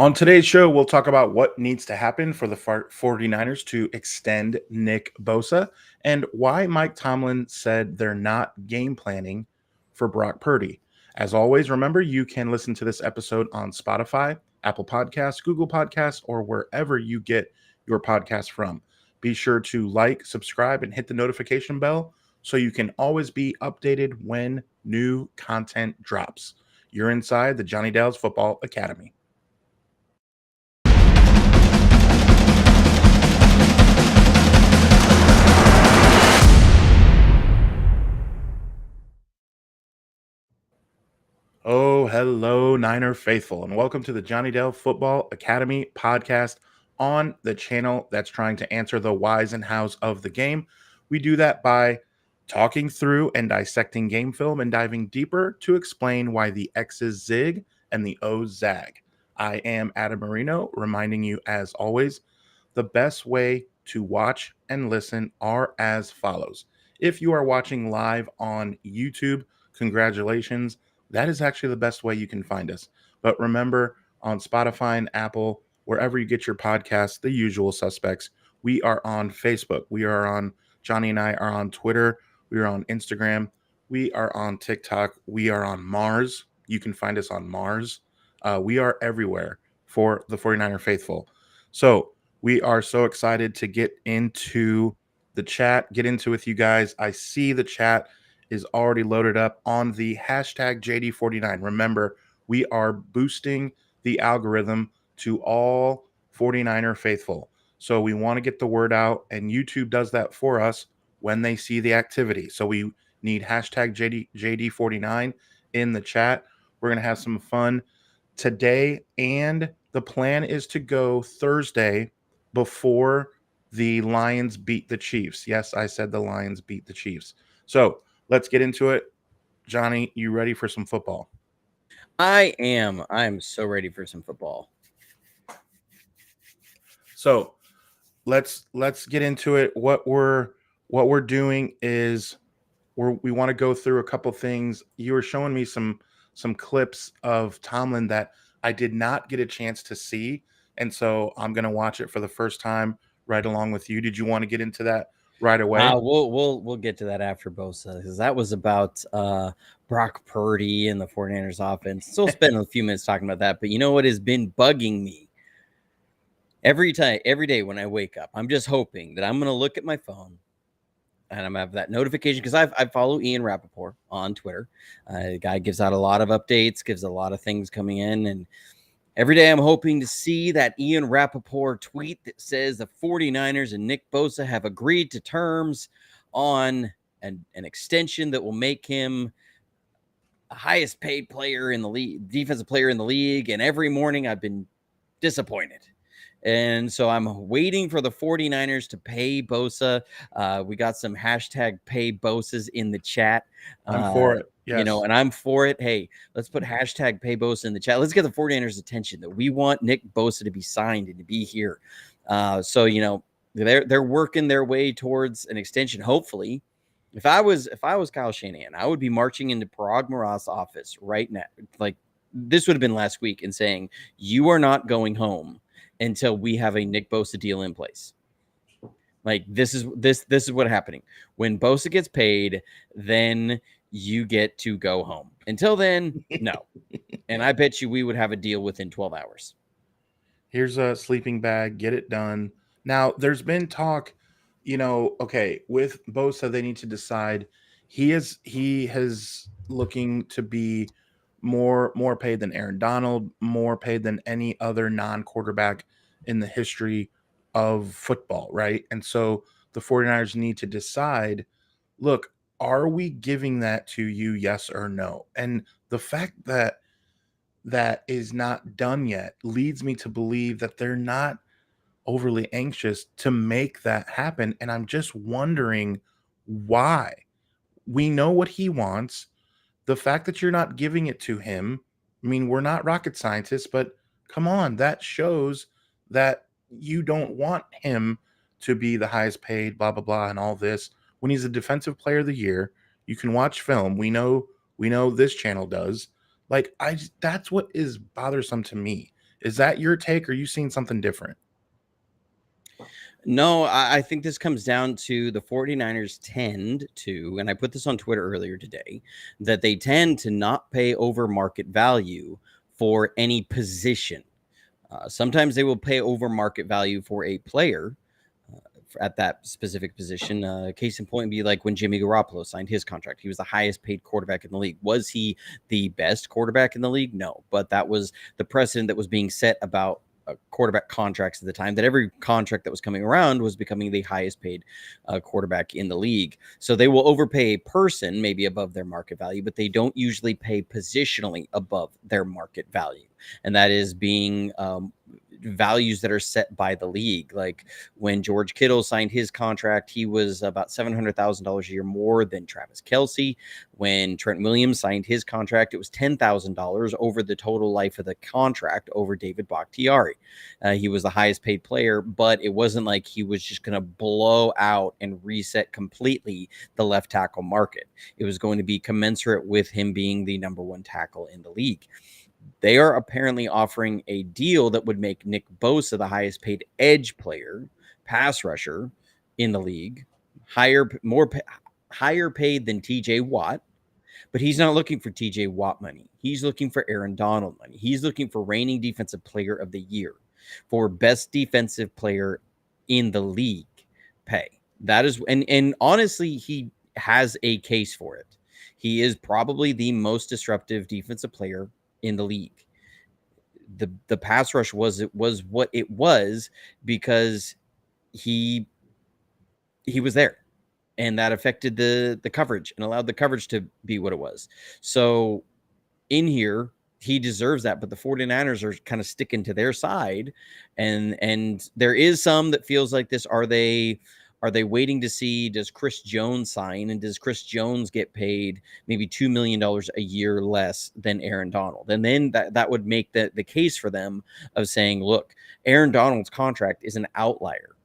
On today's show, we'll talk about what needs to happen for the 49ers to extend Nick Bosa and why Mike Tomlin said they're not game planning for Brock Purdy. As always, remember you can listen to this episode on Spotify, Apple Podcasts, Google Podcasts, or wherever you get your podcast from. Be sure to like, subscribe, and hit the notification bell so you can always be updated when new content drops. You're inside the Jonnydelsfootball Football Academy. Oh, hello, Niner faithful, and welcome to the Jonnydelsfootball Football Academy podcast on the channel that's trying to answer the whys and hows of the game. We do that by talking through and dissecting game film and diving deeper to explain why the X's zig and the O's zag. I am Adam Marino, reminding you, as always, the best way to watch and listen are as follows. If you are watching live on YouTube, congratulations. That is actually the best way you can find us. But remember, on Spotify and Apple, wherever you get your podcasts, the usual suspects, we are on Facebook. We are on, Johnny and I are on Twitter. We are on Instagram. We are on TikTok. We are on Mars. You can find us on Mars. We are everywhere for the 49er faithful. So we are so excited to get into the chat, get into with you guys. I see the chat is already loaded up on the hashtag JD49. Remember, we are boosting the algorithm to all 49er faithful. So we want to get the word out, and YouTube does that for us when they see the activity. So we need hashtag JD49 in the chat. We're going to have some fun today, and the plan is to go Thursday before the Lions beat the Chiefs. Yes, I said the Lions beat the Chiefs. So let's get into it. Johnny, you ready for some football? I am. I'm so ready for some football. So let's get into it. What we're doing is we want to go through a couple things. You were showing me some clips of Tomlin that I did not get a chance to see, and so I'm going to watch it for the first time right along with you. Did you want to get into that right away? We'll get to that after Bosa, because that was about Brock Purdy and the 49ers offense. So we'll spend a few minutes talking about that. But you know what has been bugging me? Every day when I wake up, I'm just hoping that I'm going to look at my phone and I'm going to have that notification, because I follow Ian Rappaport on Twitter. The guy gives out a lot of updates, gives a lot of things coming in, and every day I'm hoping to see that Ian Rappaport tweet that says the 49ers and Nick Bosa have agreed to terms on an extension that will make him the highest paid player in the league, defensive player in the league. And every morning I've been disappointed. And so I'm waiting for the 49ers to pay Bosa. We got some hashtag pay Bosas in the chat. I'm for it. Yes. And I'm for it. Hey, let's put hashtag pay Bosa in the chat. Let's get the 49ers attention that we want Nick Bosa to be signed and to be here. So they're working their way towards an extension. Hopefully, if I was Kyle Shanahan, I would be marching into Parag Marat's office right now. Like, this would have been last week, and saying, you are not going home until we have a Nick Bosa deal in place. Like, this is what's happening. When Bosa gets paid, then you get to go home. Until then, no. And I bet you we would have a deal within 12 hours. Here's a sleeping bag. Get it done. Now, there's been talk, okay, with Bosa, they need to decide. He has looking to be more paid than Aaron Donald, more paid than any other non-quarterback in the history of football, right? And so the 49ers need to decide, look, are we giving that to you, yes or no? And the fact that that is not done yet leads me to believe that they're not overly anxious to make that happen. And I'm just wondering why. We know what he wants. The fact that you're not giving it to him, I mean, we're not rocket scientists, but come on, that shows that you don't want him to be the highest paid, blah, blah, blah, and all this. When he's a defensive player of the year, you can watch film. We know this channel does. Like, that's what is bothersome to me, Is that your take, or are you seeing something different? No, I think this comes down to the 49ers tend to, and I put this on Twitter earlier today, that they tend to not pay over market value for any position. Sometimes they will pay over market value for a player at that specific position. Case in point would be like when Jimmy Garoppolo signed his contract. He was the highest paid quarterback in the league. Was he the best quarterback in the league? No, but that was the precedent that was being set about quarterback contracts at the time, that every contract that was coming around was becoming the highest paid quarterback in the league. So they will overpay a person maybe above their market value, but they don't usually pay positionally above their market value. And that is being values that are set by the league. Like when George Kittle signed his contract, he was about $700,000 a year more than Travis Kelce. When Trent Williams signed his contract, it was $10,000 over the total life of the contract over David Bakhtiari. He was the highest paid player, but it wasn't like he was just going to blow out and reset completely the left tackle market. It was going to be commensurate with him being the number one tackle in the league. They are apparently offering a deal that would make Nick Bosa the highest paid edge player, pass rusher in the league, higher paid than TJ Watt, but he's not looking for TJ Watt money. He's looking for Aaron Donald money. He's looking for reigning defensive player of the year, for best defensive player in the league pay. That is, and honestly, he has a case for it. He is probably the most disruptive defensive player in the league. The pass rush was what it was because he was there, and that affected the coverage and allowed the coverage to be what it was. So in here, he deserves that, but the 49ers are kind of sticking to their side, and there is some that feels like this. Are they waiting to see, does Chris Jones sign, and does Chris Jones get paid maybe $2 million a year less than Aaron Donald? And then that would make the case for them of saying, look, Aaron Donald's contract is an outlier.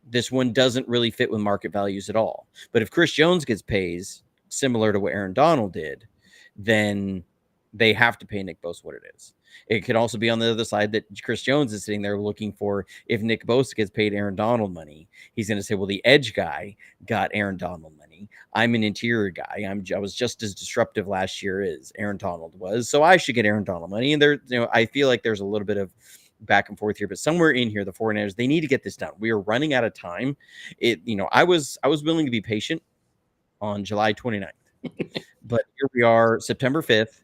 This one doesn't really fit with market values at all. But if Chris Jones gets pays similar to what Aaron Donald did, then they have to pay Nick Bosa what it is. It could also be on the other side that Chris Jones is sitting there looking for, if Nick Bosa gets paid Aaron Donald money, he's going to say, well, the edge guy got Aaron Donald money. I'm an interior guy. I was just as disruptive last year as Aaron Donald was, so I should get Aaron Donald money. And I feel like there's a little bit of back and forth here, but somewhere in here, the 49ers, they need to get this done. We are running out of time. I was willing to be patient on July 29th, but here we are, September 5th.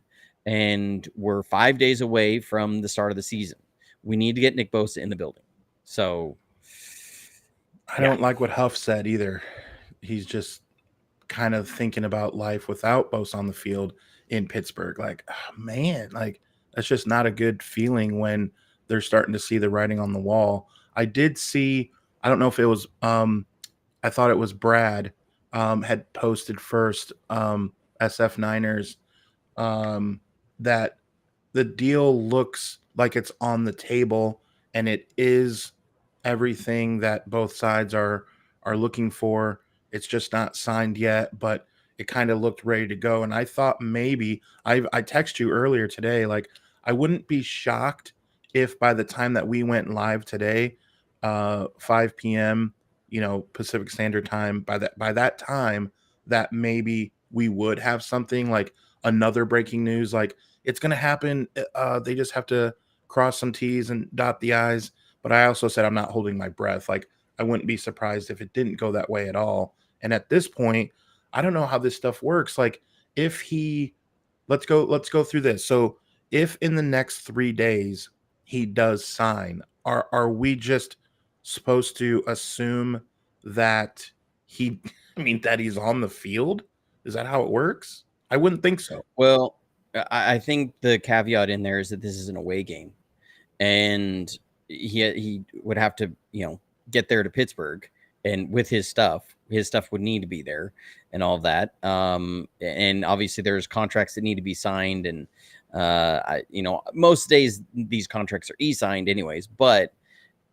And we're 5 days away from the start of the season. We need to get Nick Bosa in the building. So I don't like what Huff said either. He's just kind of thinking about life without Bosa on the field in Pittsburgh. Like, oh, man, like that's just not a good feeling when they're starting to see the writing on the wall. I did see, I don't know if it was, I thought it was Brad had posted first, SF Niners, that the deal looks like it's on the table, and it is everything that both sides are looking for. It's just not signed yet, but it kind of looked ready to go. And I thought maybe I texted you earlier today, like I wouldn't be shocked if by the time that we went live today, 5 p.m., Pacific Standard Time, by that time that maybe we would have something like another breaking news, like it's going to happen. They just have to cross some T's and dot the I's. But I also said I'm not holding my breath. Like I wouldn't be surprised if it didn't go that way at all. And at this point, I don't know how this stuff works. Like if let's go through this. So if in the next 3 days he does sign, are we just supposed to assume that that he's on the field? Is that how it works? I wouldn't think so. Well, I think the caveat in there is that this is an away game, and he would have to, get there to Pittsburgh, and with his stuff would need to be there and all of that. And obviously there's contracts that need to be signed, and most days these contracts are e-signed anyways. But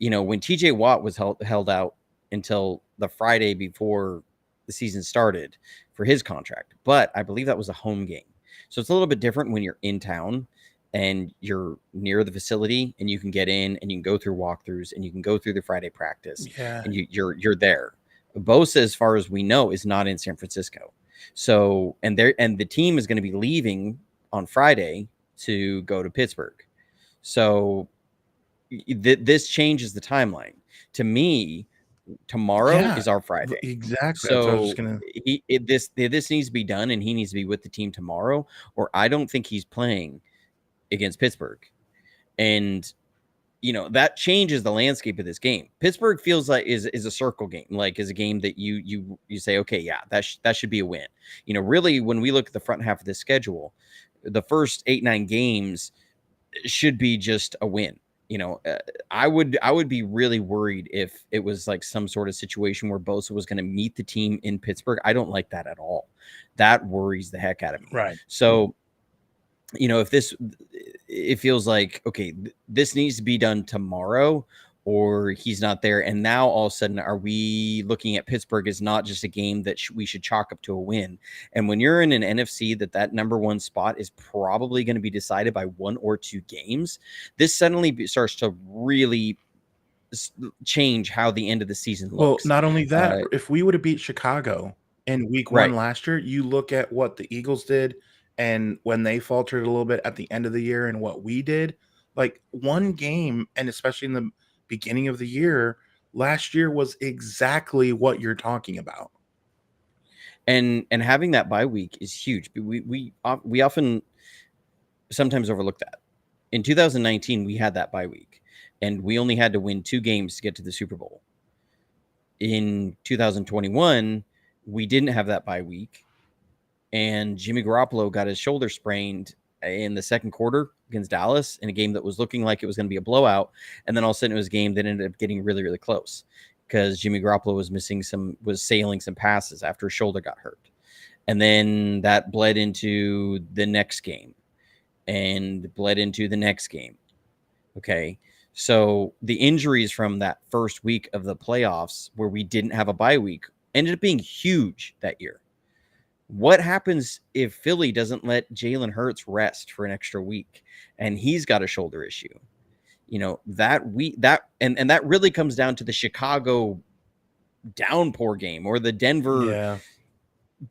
when TJ Watt was held out until the Friday before the season started for his contract, but I believe that was a home game. So it's a little bit different when you're in town. and you're near the facility and you can get in and you can go through walkthroughs and you can go through the Friday practice and you're there. Bosa, as far as we know, is not in San Francisco. So, and the team is going to be leaving on Friday to go to Pittsburgh. So this changes the timeline. To me, tomorrow is our Friday. Exactly. So this needs to be done, and he needs to be with the team tomorrow, or I don't think he's playing against Pittsburgh. And that changes the landscape of this game. Pittsburgh feels like is a circle game, like is a game that you say, okay, yeah, that should be a win. Really, when we look at the front half of this schedule, the first 8-9 games should be just a win. I would be really worried if it was like some sort of situation where Bosa was going to meet the team in Pittsburgh. I don't like that at all. That worries the heck out of me. Right. So, if it feels like, okay, this needs to be done tomorrow, or he's not there. And now all of a sudden, are we looking at Pittsburgh as not just a game that we should chalk up to a win? And when you're in an NFC that number one spot is probably going to be decided by 1 or 2 games, this suddenly starts to really change how the end of the season looks. Well, not only that, if we would have beat Chicago in week 1 last year, you look at what the Eagles did and when they faltered a little bit at the end of the year and what we did, like one game, and especially in the beginning of the year last year was exactly what you're talking about. And having that bye week is huge. We often sometimes overlook that. In 2019, we had that bye week, and we only had to win 2 games to get to the Super Bowl. In 2021, we didn't have that bye week, and Jimmy Garoppolo got his shoulder sprained in the second quarter against Dallas in a game that was looking like it was going to be a blowout. And then all of a sudden it was a game that ended up getting really, really close because Jimmy Garoppolo was sailing some passes after his shoulder got hurt. And then that bled into the next game and bled into the next game. Okay. So the injuries from that first week of the playoffs where we didn't have a bye week ended up being huge that year. What happens if Philly doesn't let Jalen Hurts rest for an extra week and he's got a shoulder issue? That really comes down to the Chicago downpour game or the Denver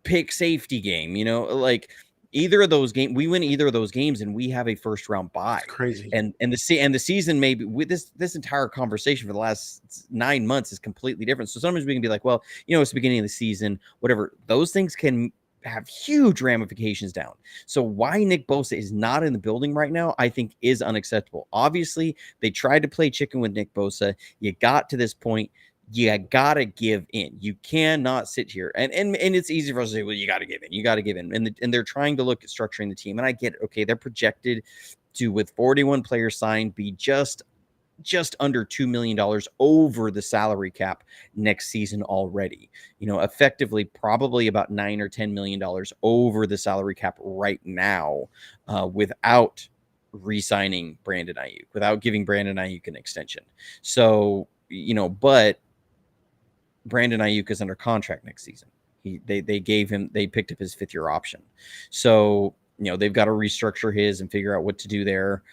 pick safety game. Like either of those games, we win either of those games and we have a first round bye. It's crazy. And the season maybe with this entire conversation for the last 9 months is completely different. So sometimes we can be like, well, it's the beginning of the season, whatever. Those things can have huge ramifications down. So why Nick Bosa is not in the building right now, I think is unacceptable. Obviously, they tried to play chicken with Nick Bosa. You got to this point. You gotta give in. You cannot sit here and it's easy for us to say, well, you gotta give in. You gotta give in. And they're trying to look at structuring the team. And I get it. Okay, they're projected to, with 41 players signed, be just under $2 million over the salary cap next season already. Effectively probably about $9 or $10 million over the salary cap right now, without re-signing Brandon Ayuk, without giving Brandon Ayuk an extension. So, but Brandon Ayuk is under contract next season. They picked up his 5th-year option. So, they've got to restructure his and figure out what to do there.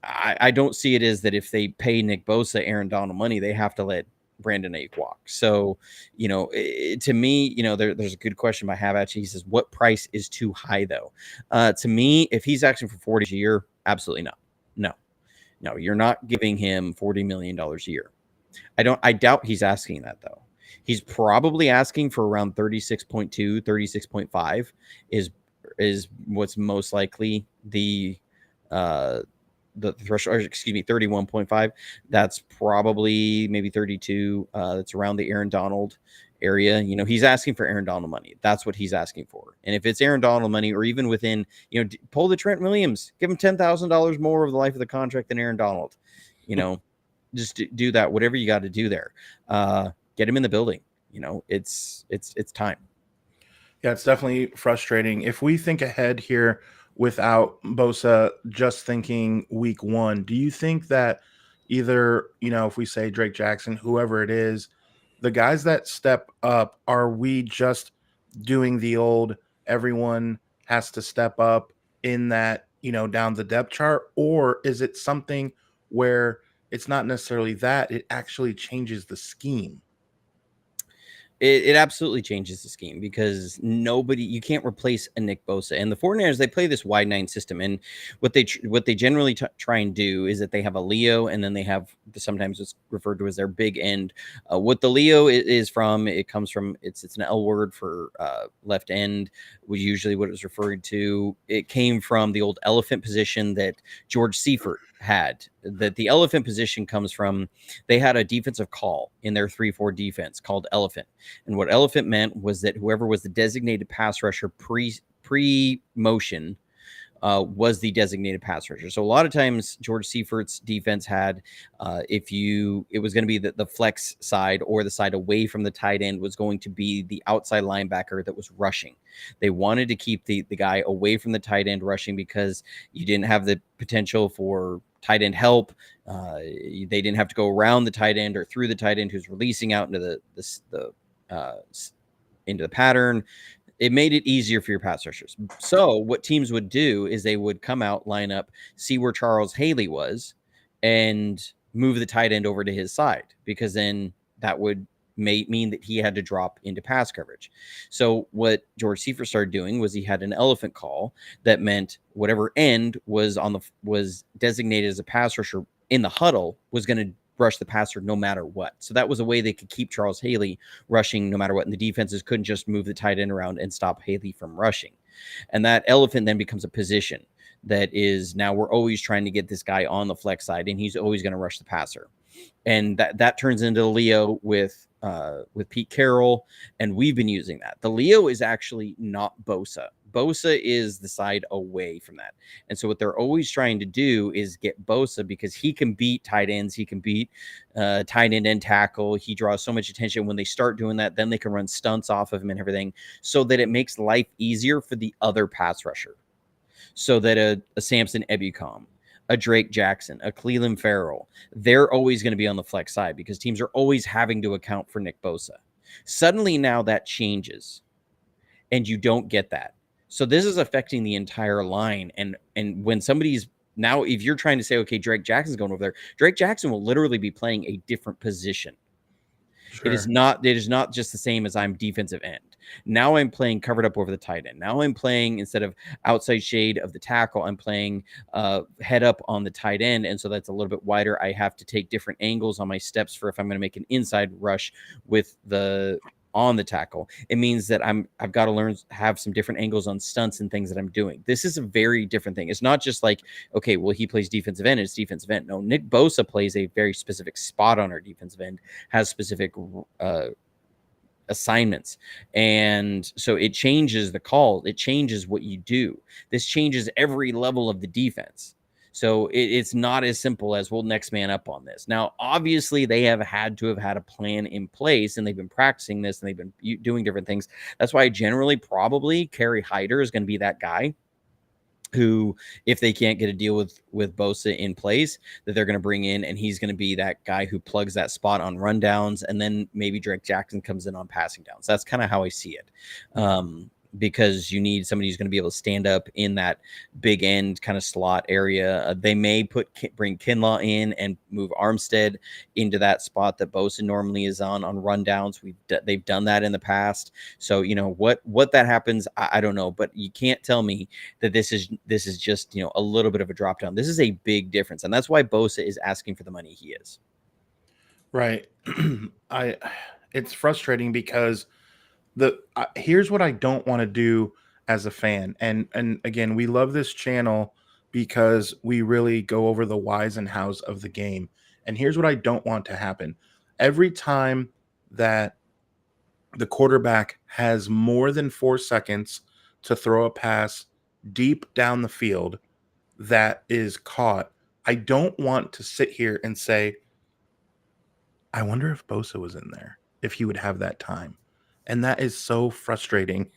I don't see it as that if they pay Nick Bosa, Aaron Donald money, they have to let Brandon Ayuk walk. So, to me, there's a good question by Havachi. He says, what price is too high though? To me, if he's asking for 40 a year, absolutely not. No, you're not giving him $40 million a year. I doubt he's asking that though. He's probably asking for around 36.2, 36.5 is what's most likely the threshold, 31.5. That's probably maybe 32. That's around the Aaron Donald area. He's asking for Aaron Donald money. That's what he's asking for. And if it's Aaron Donald money, or even within, pull the Trent Williams, give him $10,000 more over the life of the contract than Aaron Donald. Just do that. Whatever you got to do there. Get him in the building. It's time. Yeah, it's definitely frustrating. If we think ahead here without Bosa, just thinking week 1, do you think that either, if we say Drake Jackson, whoever it is, the guys that step up, are we just doing the old everyone has to step up in that down the depth chart, or is it something where it's not necessarily that, it actually changes the scheme? It absolutely changes the scheme because you can't replace a Nick Bosa. And the 49ers, they play this wide nine system. And what they generally try and do is that they have a Leo, and then they have sometimes it's referred to as their big end. What the Leo is from, it comes from, it's an L word for left end, was usually what it was referred to. It came from the old elephant position that George Seifert had. That the elephant position comes from, they had a defensive call in their 3-4 defense called elephant. And what elephant meant was that whoever was the designated pass rusher pre-motion was the designated pass rusher. So a lot of times George Seifert's defense had, it was going to be the flex side, or the side away from the tight end was going to be the outside linebacker that was rushing. They wanted to keep the guy away from the tight end rushing because you didn't have the potential for tight end help. They didn't have to go around the tight end or through the tight end who's releasing out into into the pattern. It made it easier for your pass rushers. So what teams would do is they would come out, line up, see where Charles Haley was, and move the tight end over to his side, because then that would mean that he had to drop into pass coverage. So what George Seifert started doing was he had an elephant call that meant whatever end was designated as a pass rusher in the huddle was going to rush the passer no matter what. So that was a way they could keep Charles Haley rushing no matter what. And the defenses couldn't just move the tight end around and stop Haley from rushing. And that elephant then becomes a position that is, now we're always trying to get this guy on the flex side, and he's always going to rush the passer. And that turns into the Leo with Pete Carroll, and we've been using that. The Leo is actually not Bosa. Bosa is the side away from that. And so what they're always trying to do is get Bosa, because he can beat tight ends. He can beat tight end and tackle. He draws so much attention. When they start doing that, then they can run stunts off of him and everything, so that it makes life easier for the other pass rusher. So that a Samson Ebukam, a Drake Jackson, a Cleveland Farrell, they're always going to be on the flex side, because teams are always having to account for Nick Bosa. Suddenly now that changes, and you don't get that. So this is affecting the entire line. And when somebody's now, if you're trying to say, okay, Drake Jackson's going over there, Drake Jackson will literally be playing a different position. Sure. It is not just the same as I'm defensive end. Now I'm playing covered up over the tight end. Now I'm playing, instead of outside shade of the tackle, I'm playing head up on the tight end. And so that's a little bit wider. I have to take different angles on my steps for if I'm going to make an inside rush with on the tackle. It means that I've got to have some different angles on stunts and things that I'm doing. This is a very different thing. It's not just like, okay, well, he plays defensive end, it's defensive end. No, Nick Bosa plays a very specific spot on our defensive end, has specific assignments. And so it changes the call. It changes what you do. This changes every level of the defense. So it's not as simple as, well, next man up on this. Now, obviously, they have had to have had a plan in place, and they've been practicing this, and they've been doing different things. That's why generally probably Kerry Hyder is going to be that guy who, if they can't get a deal with Bosa in place, that they're going to bring in, and he's going to be that guy who plugs that spot on rundowns, and then maybe Drake Jackson comes in on passing downs. That's kind of how I see it. Because you need somebody who's going to be able to stand up in that big end kind of slot area. They may bring Kinlaw in and move Armstead into that spot that Bosa normally is on rundowns. They've done that in the past. So, what that happens, I don't know, but you can't tell me that this is just, a little bit of a drop down. This is a big difference. And that's why Bosa is asking for the money he is. Right. It's frustrating because here's what I don't want to do as a fan. And again, we love this channel because we really go over the whys and hows of the game. And here's what I don't want to happen. Every time that the quarterback has more than 4 seconds to throw a pass deep down the field that is caught, I don't want to sit here and say, I wonder if Bosa was in there, if he would have that time. And that is so frustrating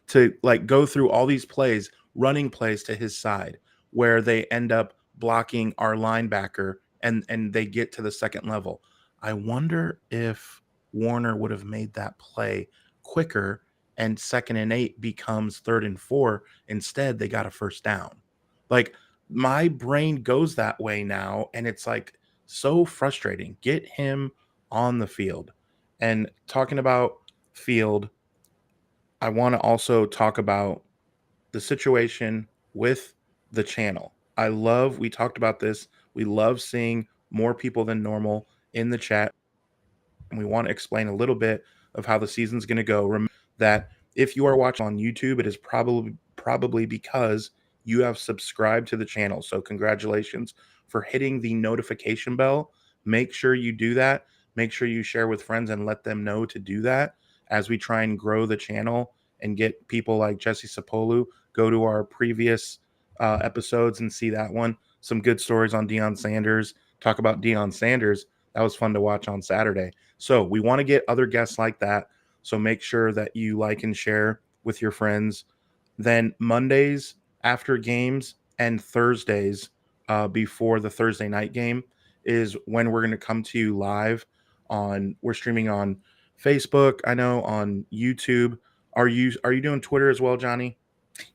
to go through all these plays, running plays to his side, where they end up blocking our linebacker and they get to the second level. I wonder if Warner would have made that play quicker and 2nd and 8 becomes 3rd and 4. Instead, they got a first down. Like my brain goes that way now, and it's like so frustrating. Get him on the field. And talking about field, I want to also talk about the situation with the channel. We talked about this. We love seeing more people than normal in the chat, and we want to explain a little bit of how the season's going to go. Remember that if you are watching on YouTube, it is probably because you have subscribed to the channel. So congratulations for hitting the notification bell. Make sure you do that. Make sure you share with friends and let them know to do that as we try and grow the channel and get people like Jesse Sapolu. Go to our previous episodes and see that one. Some good stories on Deion Sanders. Talk about Deion Sanders. That was fun to watch on Saturday. So we want to get other guests like that. So make sure that you like and share with your friends. Then Mondays after games and Thursdays before the Thursday night game is when we're going to come to you live we're streaming on Facebook, I know, on YouTube. Are you doing Twitter as well, Johnny?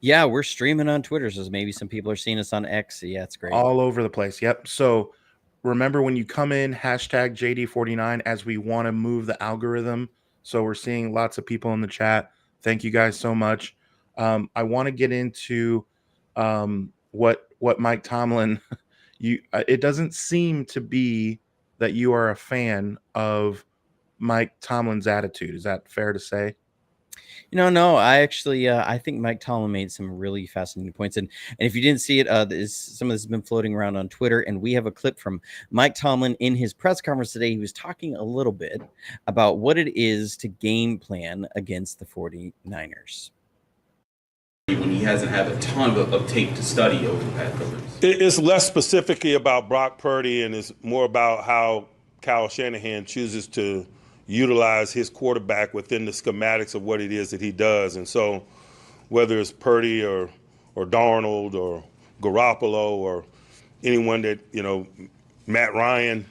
Yeah, we're streaming on Twitter, so maybe some people are seeing us on X. Yeah, it's great. All over the place. Yep. So remember when you come in, hashtag JD49 as we want to move the algorithm. So we're seeing lots of people in the chat. Thank you guys so much. I want to get into what Mike Tomlin. It doesn't seem to be that you are a fan of Mike Tomlin's attitude. Is that fair to say? No, I actually, I think Mike Tomlin made some really fascinating points. And if you didn't see it, some of this has been floating around on Twitter. And we have a clip from Mike Tomlin in his press conference today. He was talking a little bit about what it is to game plan against the 49ers. When he hasn't had a ton of tape to study over the past couple of years. It's less specifically about Brock Purdy and it's more about how Kyle Shanahan chooses to utilize his quarterback within the schematics of what it is that he does. And so whether it's Purdy or Darnold or Garoppolo or anyone that, Matt Ryan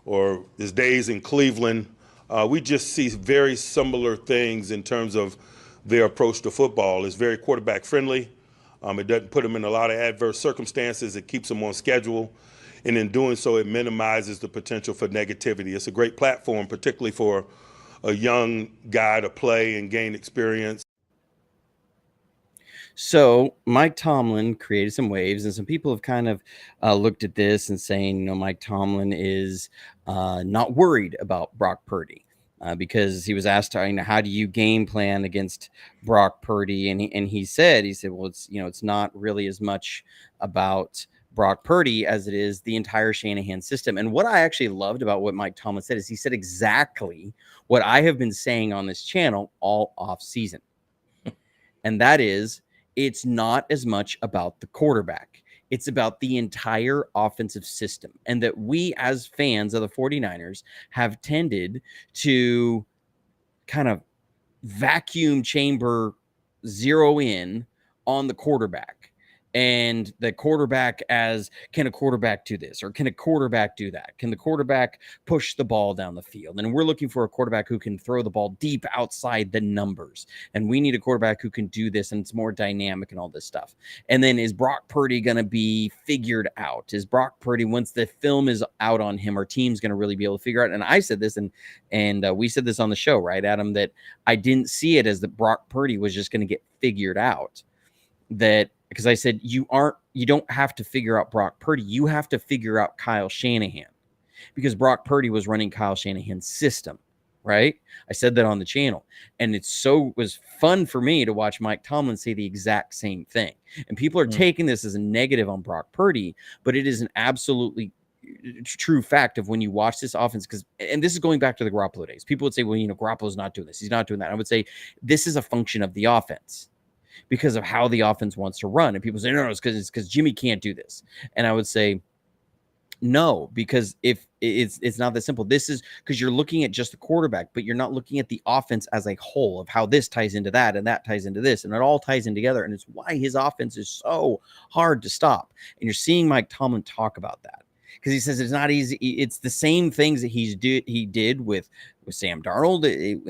or his days in Cleveland, we just see very similar things in terms of their approach to football. It's very quarterback friendly. It doesn't put them in a lot of adverse circumstances. It keeps them on schedule. And in doing so, it minimizes the potential for negativity. It's a great platform, particularly for a young guy to play and gain experience. So Mike Tomlin created some waves, and some people have kind of looked at this and saying, Mike Tomlin is not worried about Brock Purdy. Because he was asked, how do you game plan against Brock Purdy? And he said, well, it's not really as much about Brock Purdy as it is the entire Shanahan system. And what I actually loved about what Mike Tomlin said is he said exactly what I have been saying on this channel all off season. And that is, it's not as much about the quarterback. It's about the entire offensive system. And that we as fans of the 49ers have tended to kind of vacuum chamber zero in on the quarterback. And the quarterback can a quarterback do this? Or can a quarterback do that? Can the quarterback push the ball down the field? And we're looking for a quarterback who can throw the ball deep outside the numbers. And we need a quarterback who can do this, and it's more dynamic and all this stuff. And then is Brock Purdy going to be figured out? Is Brock Purdy, once the film is out on him, our team's going to really be able to figure out? And I said this, and we said this on the show, right, Adam, that I didn't see it as that Brock Purdy was just going to get figured out. Because I said, you don't have to figure out Brock Purdy. You have to figure out Kyle Shanahan, because Brock Purdy was running Kyle Shanahan's system, right? I said that on the channel, and it was fun for me to watch Mike Tomlin say the exact same thing. And people are taking this as a negative on Brock Purdy, but it is an absolutely true fact of when you watch this offense, and this is going back to the Garoppolo days. People would say, well, Garoppolo's not doing this. He's not doing that. I would say this is a function of the offense, because of how the offense wants to run. And people say, no, it's because Jimmy can't do this. And I would say, no, because if it's not that simple. This is because you're looking at just the quarterback, but you're not looking at the offense as a whole of how this ties into that and that ties into this. And it all ties in together. And it's why his offense is so hard to stop. And you're seeing Mike Tomlin talk about that. because he says it's not easy. It's the same things that he did with Sam Darnold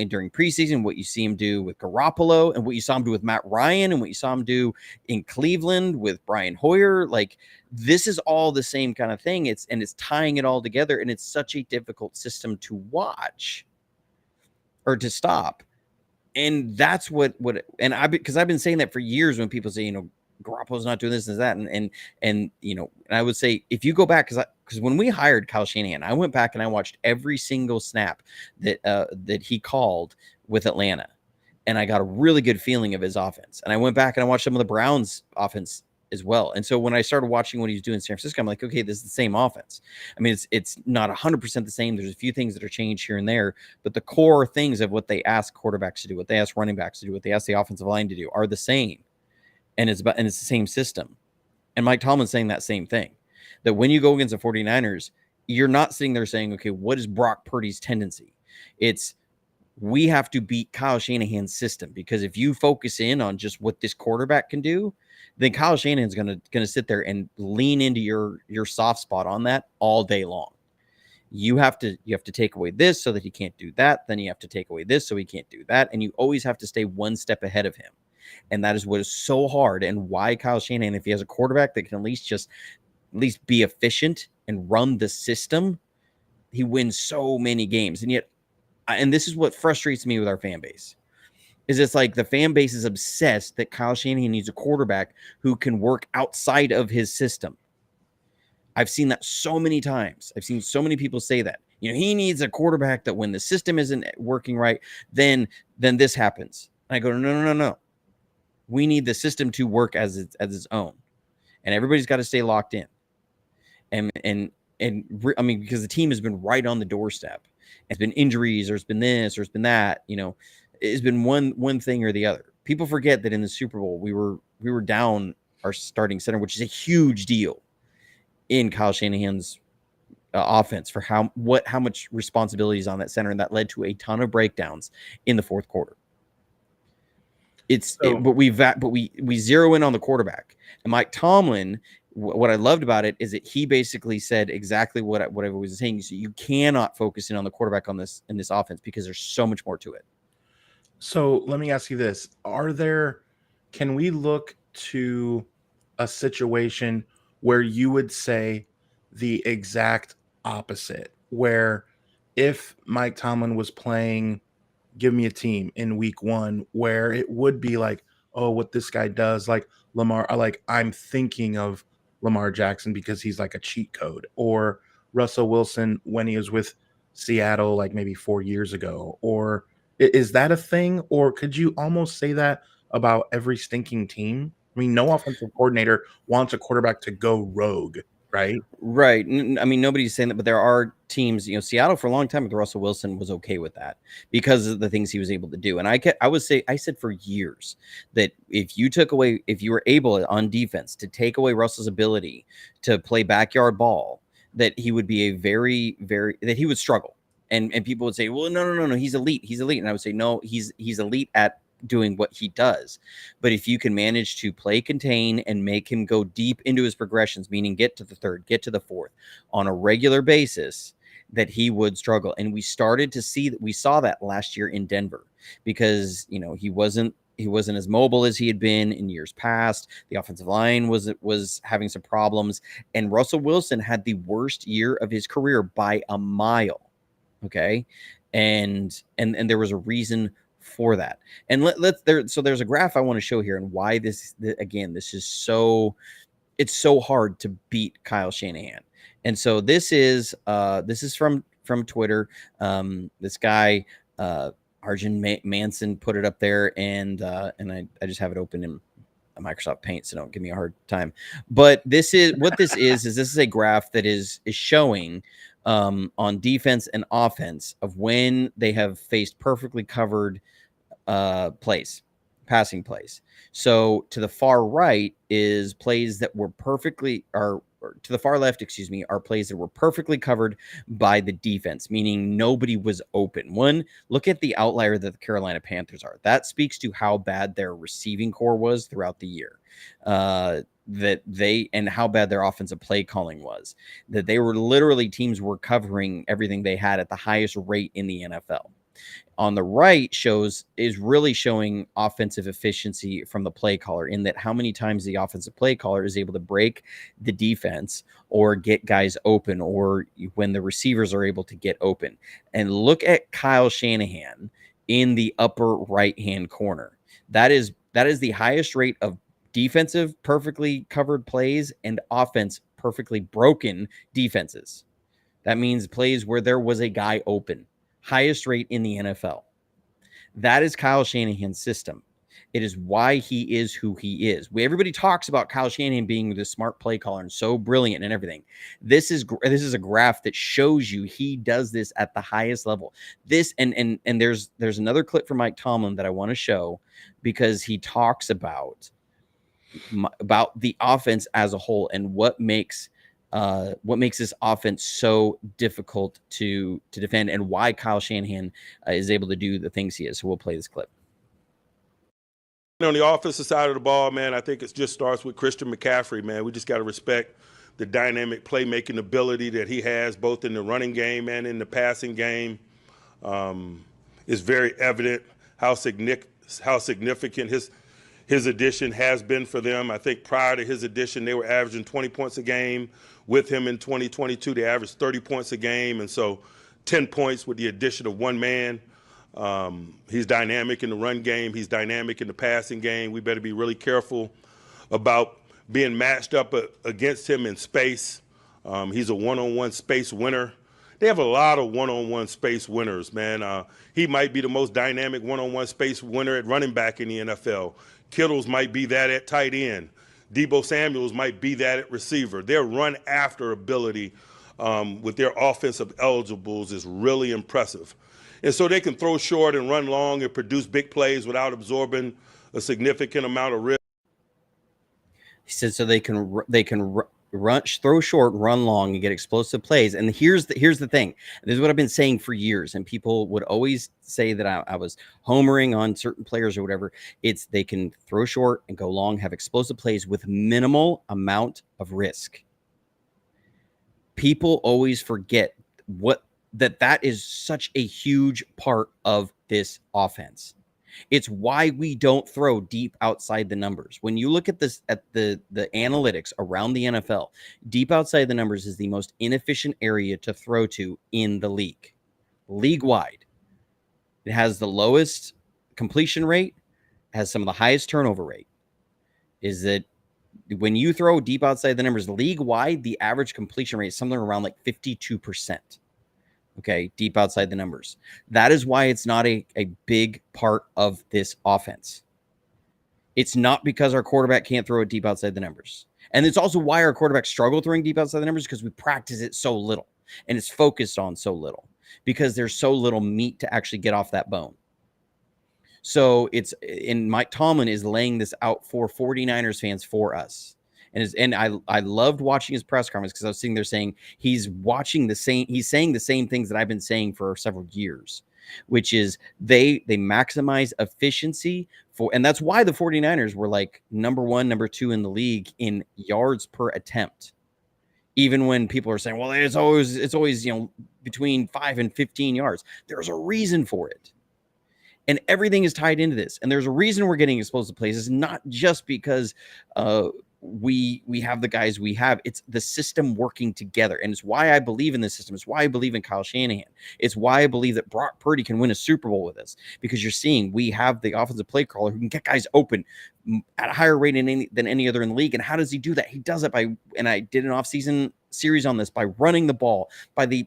during preseason, what you see him do with Garoppolo, and what you saw him do with Matt Ryan, and what you saw him do in Cleveland with Brian Hoyer. Like, this is all the same kind of thing. It's tying it all together, and it's such a difficult system to watch or to stop. And that's and because I've been saying that for years when people say, Garoppolo's not doing this and that. And I would say, if you go back, because when we hired Kyle Shanahan, I went back and I watched every single snap that he called with Atlanta. And I got a really good feeling of his offense. And I went back and I watched some of the Browns offense as well. And so when I started watching what he was doing in San Francisco, I'm like, okay, this is the same offense. I mean, it's not 100% the same. There's a few things that are changed here and there, but the core things of what they ask quarterbacks to do, what they ask running backs to do, what they ask the offensive line to do are the same. And it's the same system. And Mike Tomlin's saying that same thing, that when you go against the 49ers, you're not sitting there saying, okay, what is Brock Purdy's tendency? It's, we have to beat Kyle Shanahan's system, because if you focus in on just what this quarterback can do, then Kyle Shanahan's gonna sit there and lean into your soft spot on that all day long. You have to take away this so that he can't do that. Then you have to take away this so he can't do that. And you always have to stay one step ahead of him. And that is what is so hard, and why Kyle Shanahan, if he has a quarterback that can at least be efficient and run the system, he wins so many games. And this is what frustrates me with our fan base, is it's like the fan base is obsessed that Kyle Shanahan needs a quarterback who can work outside of his system. I've seen that so many times. I've seen so many people say that, he needs a quarterback that when the system isn't working right, then this happens. And I go, no. We need the system to work as its own, and everybody's got to stay locked in. And I mean, because the team has been right on the doorstep. It's been injuries, or it's been this, or it's been that. It's been one thing or the other. People forget that in the Super Bowl we were down our starting center, which is a huge deal in Kyle Shanahan's offense for how much responsibility is on that center, and that led to a ton of breakdowns in the fourth quarter. But we zero in on the quarterback. And Mike Tomlin, what I loved about it is that he basically said exactly what I was saying. So you cannot focus in on the quarterback in this offense, because there's so much more to it. So let me ask you this. Can we look to a situation where you would say the exact opposite, where if Mike Tomlin was playing give me a team in week 1 where it would be like, oh, what this guy does, like Lamar, like I'm thinking of Lamar Jackson because he's like a cheat code, or Russell Wilson when he was with Seattle, like maybe 4 years ago, or is that a thing? Or could you almost say that about every stinking team? I mean, no offensive coordinator wants a quarterback to go rogue, right? Right. I mean, nobody's saying that, but there are teams, Seattle for a long time with Russell Wilson was okay with that because of the things he was able to do. And I said for years that if you were able on defense to take away Russell's ability to play backyard ball, that he would be that he would struggle. And people would say, well, no, he's elite. He's elite. And I would say, no, he's elite at doing what he does. But if you can manage to play contain and make him go deep into his progressions, meaning get to the third, get to the fourth on a regular basis, that he would struggle. And we saw that last year in Denver, because he wasn't as mobile as he had been in years past. The offensive line was having some problems, and Russell Wilson had the worst year of his career by a mile. Okay. And there was a reason for that. And there's a graph I want to show here, and why this is so hard to beat Kyle Shanahan. And so this is from Twitter. This guy Arjun Manson put it up there, and I just have it open in Microsoft Paint, so don't give me a hard time. But this is a graph that is showing on defense and offense of when they have faced perfectly covered passing plays. So to the far right is plays that were to the far left, are plays that were perfectly covered by the defense, meaning nobody was open. Look at the outlier that the Carolina Panthers are. That speaks to how bad their receiving core was throughout the year. that they, and how bad their offensive play calling was, that they were literally, teams were covering everything they had at the highest rate in the NFL. On the right is really showing offensive efficiency from the play caller, in that how many times the offensive play caller is able to break the defense or get guys open, or when the receivers are able to get open. And look at Kyle Shanahan in the upper right-hand corner. That is the highest rate of defensive perfectly covered plays and offense perfectly broken defenses. That means plays where there was a guy open. Highest rate in the NFL. That is Kyle Shanahan's system. It is why he is who he is. Everybody talks about Kyle Shanahan being the smart play caller and so brilliant and everything. This is a graph that shows you he does this at the highest level. This and there's another clip from Mike Tomlin that I want to show, because he talks about the offense as a whole and what makes this offense so difficult to defend, and why Kyle Shanahan is able to do the things he is. So we'll play this clip. On the offensive side of the ball, man, I think it just starts with Christian McCaffrey, man. We just got to respect the dynamic playmaking ability that he has, both in the running game and in the passing game. It's very evident how significant his addition has been for them. I think prior to his addition, they were averaging 20 points a game. With him in 2022, they averaged 30 points a game. And so 10 points with the addition of one man. He's dynamic in the run game. He's dynamic in the passing game. We better be really careful about being matched up against him in space. He's a one-on-one space winner. They have a lot of one-on-one space winners, man. He might be the most dynamic one-on-one space winner at running back in the NFL. Kittles might be that at tight end. Deebo Samuels might be that at receiver. Their run-after ability with their offensive eligibles is really impressive. And so they can throw short and run long and produce big plays without absorbing a significant amount of risk. He said so they can throw short, run long, and get explosive plays. And here's the thing. This is what I've been saying for years, and people would always say that I was homering on certain players or whatever. It's they can throw short and go long, have explosive plays with minimal amount of risk. People always forget that is such a huge part of this offense. It's why we don't throw deep outside the numbers. When you look at this, at the analytics around the NFL, deep outside the numbers is the most inefficient area to throw to in the league wide. It has the lowest completion rate, has some of the highest turnover rate. Is that when you throw deep outside the numbers league wide, the average completion rate is something around like 52%. Okay, deep outside the numbers. That is why it's not a big part of this offense. It's not because our quarterback can't throw it deep outside the numbers. And it's also why our quarterbacks struggle throwing deep outside the numbers, because we practice it so little and it's focused on so little, because there's so little meat to actually get off that bone. So Mike Tomlin is laying this out for 49ers fans for us. And I loved watching his press conference, because I was sitting there saying he's saying the same things that I've been saying for several years, which is they maximize efficiency and that's why the 49ers were like number 1, number 2 in the league in yards per attempt. Even when people are saying, well, it's always, between 5 and 15 yards. There's a reason for it. And everything is tied into this. And there's a reason we're getting explosive plays. It's not just because we have the guys we have. It's the system working together. And it's why I believe in this system. It's why I believe in Kyle Shanahan. It's why I believe that Brock Purdy can win a Super Bowl with us, because you're seeing we have the offensive play caller who can get guys open at a higher rate than any other in the league. And how does he do that? He does it and I did an off-season series on this, by running the ball, by the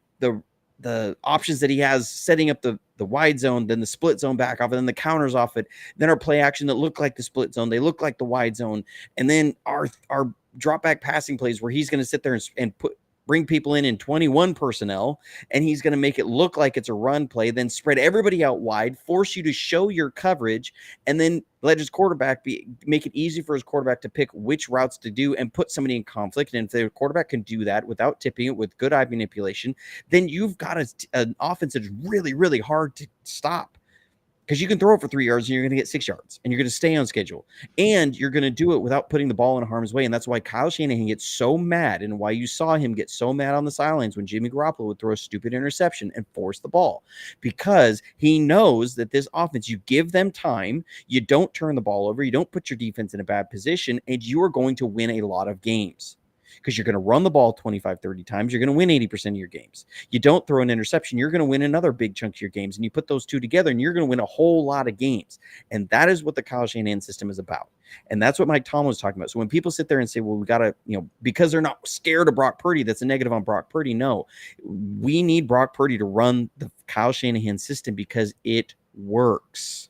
options that he has, setting up the wide zone, then the split zone back off, and then the counters off it, then our play action that look like the split zone, they look like the wide zone, and then our drop back passing plays where he's going to sit there and bring people in 21 personnel, and he's going to make it look like it's a run play, then spread everybody out wide, force you to show your coverage, and then let his quarterback make it easy for his quarterback to pick which routes to do and put somebody in conflict. And if the quarterback can do that without tipping it, with good eye manipulation, then you've got an offense that's really, really hard to stop. because you can throw it for 3 yards and you're going to get 6 yards and you're going to stay on schedule and you're going to do it without putting the ball in harm's way. And that's why Kyle Shanahan gets so mad and why you saw him get so mad on the sidelines when Jimmy Garoppolo would throw a stupid interception and force the ball, because he knows that this offense, you give them time, you don't turn the ball over, you don't put your defense in a bad position, and you are going to win a lot of games. Because you're going to run the ball 25, 30 times. You're going to win 80% of your games. You don't throw an interception. You're going to win another big chunk of your games. And you put those two together and you're going to win a whole lot of games. And that is what the Kyle Shanahan system is about. And that's what Mike Tomlin was talking about. So when people sit there and say, well, we got to, because they're not scared of Brock Purdy, that's a negative on Brock Purdy. No, we need Brock Purdy to run the Kyle Shanahan system because it works.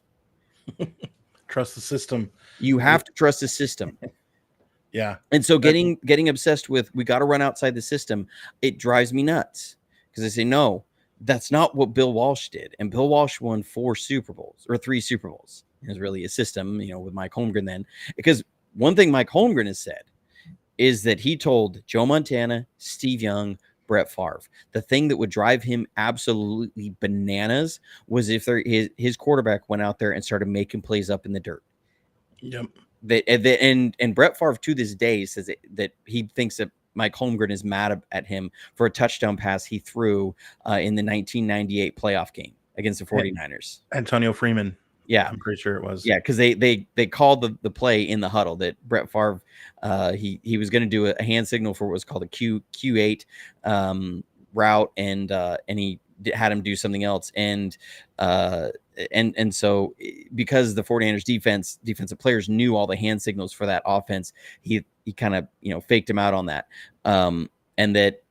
Trust the system. You have to trust the system. Yeah. And so getting obsessed with, we got to run outside the system, it drives me nuts, because I say, no, that's not what Bill Walsh did. And Bill Walsh won 3 Super Bowls. It was really a system, with Mike Holmgren then. Because one thing Mike Holmgren has said is that he told Joe Montana, Steve Young, Brett Favre, the thing that would drive him absolutely bananas was if his quarterback went out there and started making plays up in the dirt. Yep. And Brett Favre to this day says that he thinks that Mike Holmgren is mad at him for a touchdown pass he threw in the 1998 playoff game against the 49ers. Antonio Freeman. Yeah. I'm pretty sure it was. Yeah, because they called the play in the huddle that Brett Favre, he was going to do a hand signal for what was called a Q8 route, and he had him do something else. And so because the 49ers defensive players knew all the hand signals for that offense, he kind of, faked him out on that. And that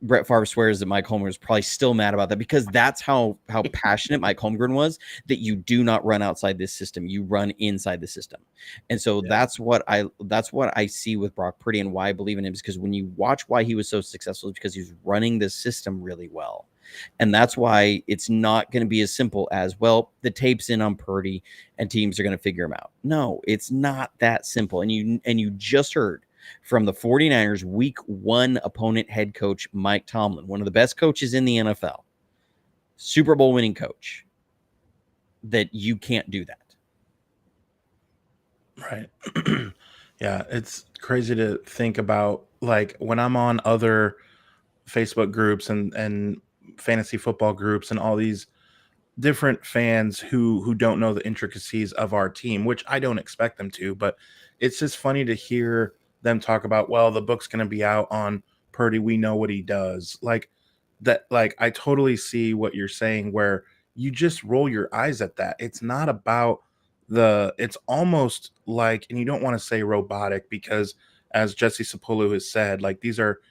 Brett Favre swears that Mike Holmgren is probably still mad about that, because that's how passionate Mike Holmgren was, that you do not run outside this system, you run inside the system. And so that's what I see with Brock Purdy, and why I believe in him, is because when you watch why he was so successful, is because he was running the system really well. And that's why it's not going to be as simple as, well, the tape's in on Purdy and teams are going to figure him out. No, it's not that simple. And you just heard from the 49ers week 1 opponent head coach, Mike Tomlin, one of the best coaches in the NFL, Super Bowl winning coach, that you can't do that. Right. Yeah. It's crazy to think about, like, when I'm on other Facebook groups and fantasy football groups and all these different fans who don't know the intricacies of our team, which I don't expect them to, but it's just funny to hear them talk about, well, the book's going to be out on Purdy, we know what he does. Like that, like, I totally see what you're saying, where you just roll your eyes at that. It's not about it's almost like, and you don't want to say robotic, because as Jesse Sapolu has said, like, these are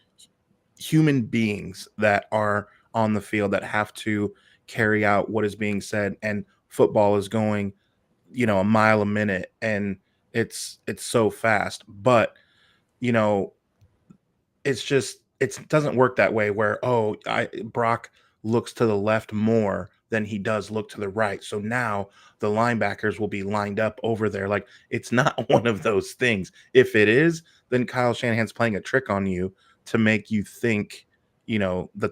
human beings that are on the field that have to carry out what is being said, and football is going, a mile a minute, and it's so fast. But it doesn't work that way, where Brock looks to the left more than he does look to the right, so now the linebackers will be lined up over there. Like, it's not one of those things. If it is, then Kyle Shanahan's playing a trick on you to make you think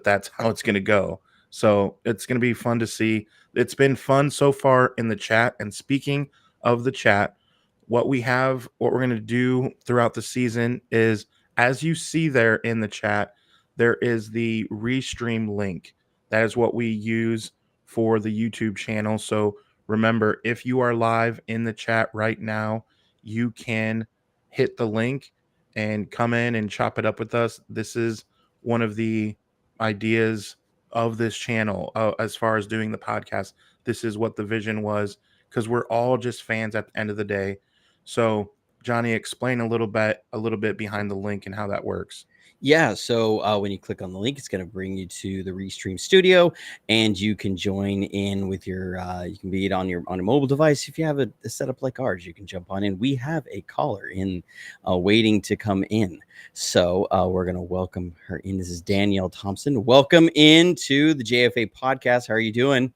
that's how it's going to go. So it's going to be fun to see. It's been fun so far in the chat. And speaking of the chat, what we're going to do throughout the season is, as you see there in the chat, there is the restream link. That is what we use for the YouTube channel. So remember, if you are live in the chat right now, you can hit the link and come in and chop it up with us. This is one of the ideas of this channel, as far as doing the podcast. This is what the vision was, because we're all just fans at the end of the day. So Johnny, explain a little bit behind the link and how that works. Yeah, so when you click on the link, it's going to bring you to the Restream Studio, and you can join in with your. You can be it on your mobile device. If you have a setup like ours, you can jump on in. We have a caller in, waiting to come in, so we're going to welcome her in. This is Danielle Thompson. Welcome into the JFA Podcast. How are you doing?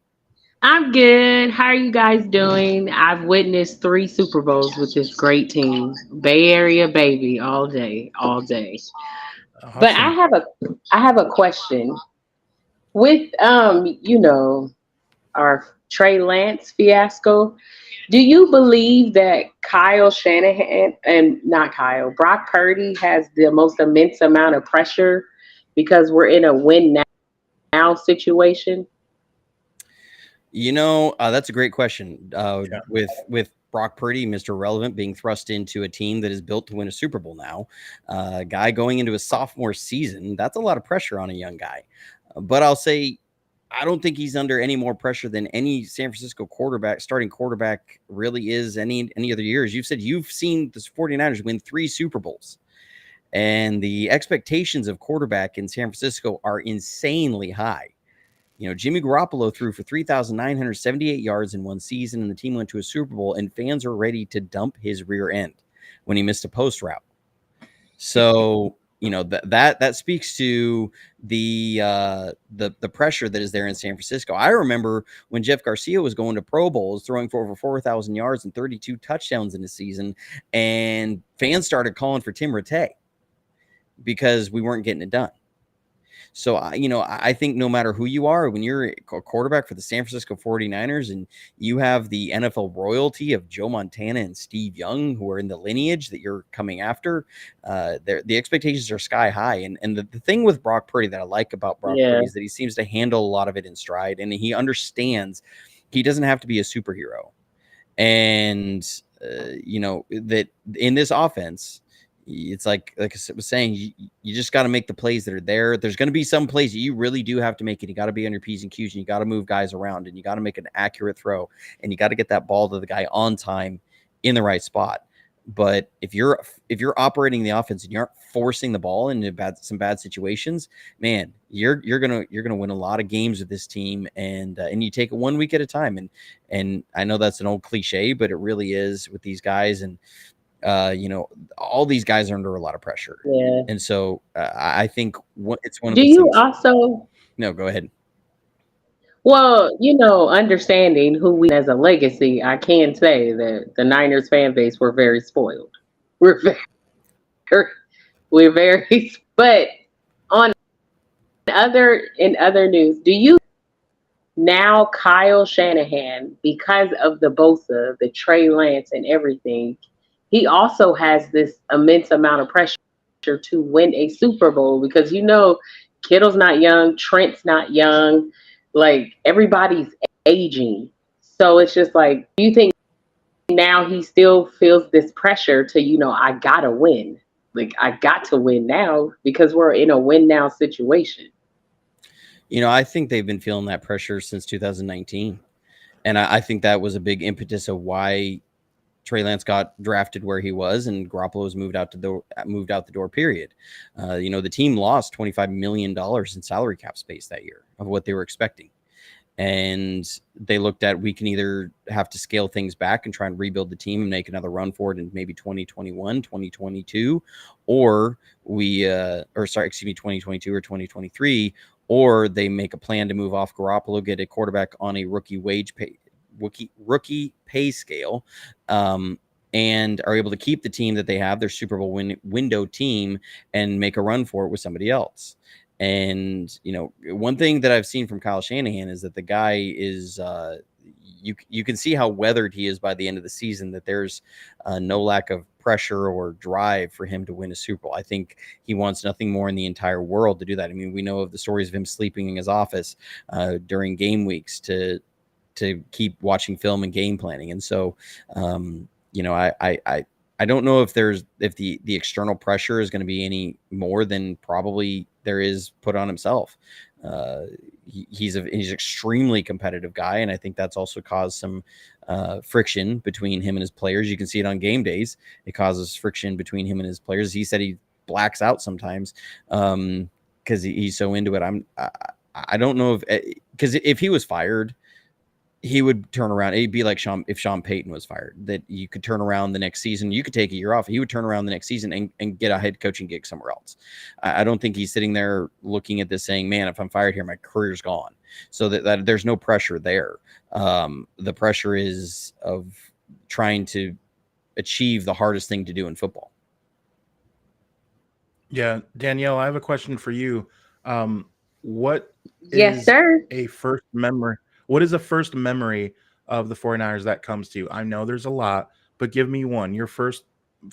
I'm good. How are you guys doing? I've witnessed 3 Super Bowls with this great team. Bay Area baby, all day, all day. Awesome. But I have a question with our Trey Lance fiasco. Do you believe that Kyle Shanahan and not Kyle, Brock Purdy has the most immense amount of pressure because we're in a win now situation? That's a great question. With Brock Purdy, Mr. Relevant, being thrust into a team that is built to win a Super Bowl now, guy going into a sophomore season, that's a lot of pressure on a young guy. But I'll say, I don't think he's under any more pressure than any San Francisco starting quarterback really is any other years. You've said you've seen the 49ers win 3 Super Bowls, and the expectations of quarterback in San Francisco are insanely high. Jimmy Garoppolo threw for 3,978 yards in one season, and the team went to a Super Bowl, and fans are ready to dump his rear end when he missed a post route. So, that speaks to the pressure that is there in San Francisco. I remember when Jeff Garcia was going to Pro Bowls, throwing for over 4,000 yards and 32 touchdowns in a season, and fans started calling for Tim Rattay because we weren't getting it done. So, I think no matter who you are, when you're a quarterback for the San Francisco 49ers and you have the NFL royalty of Joe Montana and Steve Young, who are in the lineage that you're coming after, the expectations are sky high. And the thing with Brock Purdy that I like about Brock Purdy is that he seems to handle a lot of it in stride, and he understands he doesn't have to be a superhero. And, that in this offense, it's like I was saying, you just got to make the plays that are there. There's going to be some plays that you really do have to make, and you got to be on your P's and Q's, and you got to move guys around, and you got to make an accurate throw, and you got to get that ball to the guy on time in the right spot. But if you're operating the offense and you aren't forcing the ball into some bad situations, man, you're gonna win a lot of games with this team, and you take it 1 week at a time. And I know that's an old cliche, but it really is with these guys. And all these guys are under a lot of pressure. Yeah. And so I think it's one of Do those you things. also? No, go ahead. Well, understanding who we as a legacy, I can say that the Niners fan base were very spoiled. We're very, but in other news, do you now Kyle Shanahan, because of the Bosa, the Trey Lance and everything, he also has this immense amount of pressure to win a Super Bowl because Kittle's not young, Trent's not young, like everybody's aging. So it's just like, do you think now he still feels this pressure to, I gotta win. Like I got to win now because we're in a win now situation. I think they've been feeling that pressure since 2019. And I think that was a big impetus of why Trey Lance got drafted where he was, and Garoppolo was moved out the door. Period. The team lost $25 million in salary cap space that year of what they were expecting, and they looked at, we can either have to scale things back and try and rebuild the team and make another run for it in maybe 2021, 2022, or 2022 or 2023, or they make a plan to move off Garoppolo, get a quarterback on a rookie pay scale, and are able to keep the team that they have, their Super Bowl window team, and make a run for it with somebody else. And one thing that I've seen from Kyle Shanahan is that the guy is you can see how weathered he is by the end of the season, that there's no lack of pressure or drive for him to win a Super Bowl. I think he wants nothing more in the entire world to do that. I mean, we know of the stories of him sleeping in his office during game weeks to keep watching film and game planning. And so, I don't know if the external pressure is going to be any more than probably there is put on himself. He's an extremely competitive guy, and I think that's also caused some friction between him and his players. You can see it on game days. It causes friction between him and his players. He said he blacks out sometimes because he's so into it. I don't know because if he was fired, he would turn around. It'd be like if Sean Payton was fired, that you could turn around the next season. You could take a year off. He would turn around the next season and get a head coaching gig somewhere else. I don't think he's sitting there looking at this saying, man, if I'm fired here, my career's gone. So that there's no pressure there. The pressure is of trying to achieve the hardest thing to do in football. Yeah. Danielle, I have a question for you. What Yes, is sir. a first memory? What is the first memory of the 49ers that comes to you? I know there's a lot, but give me one. Your first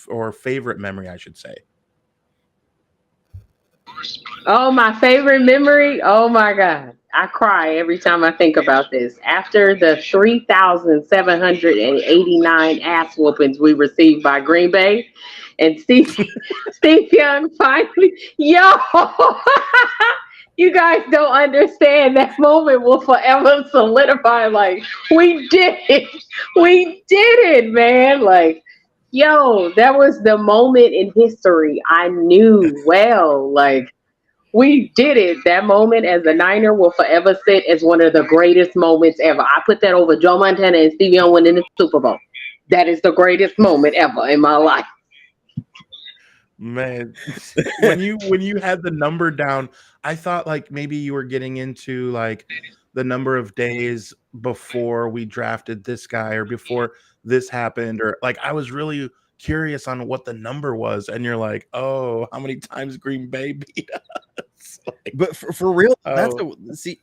or favorite memory, I should say. Oh, my favorite memory. Oh my God. I cry every time I think about this. After the 3,789 ass whoopings we received by Green Bay, and Steve Young finally, yo, you guys don't understand. That moment will forever solidify. Like, we did it. We did it, man. Like, yo, that was the moment in history I knew well. Like, we did it. That moment as a Niner will forever sit as one of the greatest moments ever. I put that over Joe Montana and Steve Young winning the Super Bowl. That is the greatest moment ever in my life. Man, when you had the number down, I thought like maybe you were getting into like the number of days before we drafted this guy or before this happened, or like I was really curious on what the number was, and you're like, oh, how many times Green Bay beat us? Like, But for real, that's oh, see.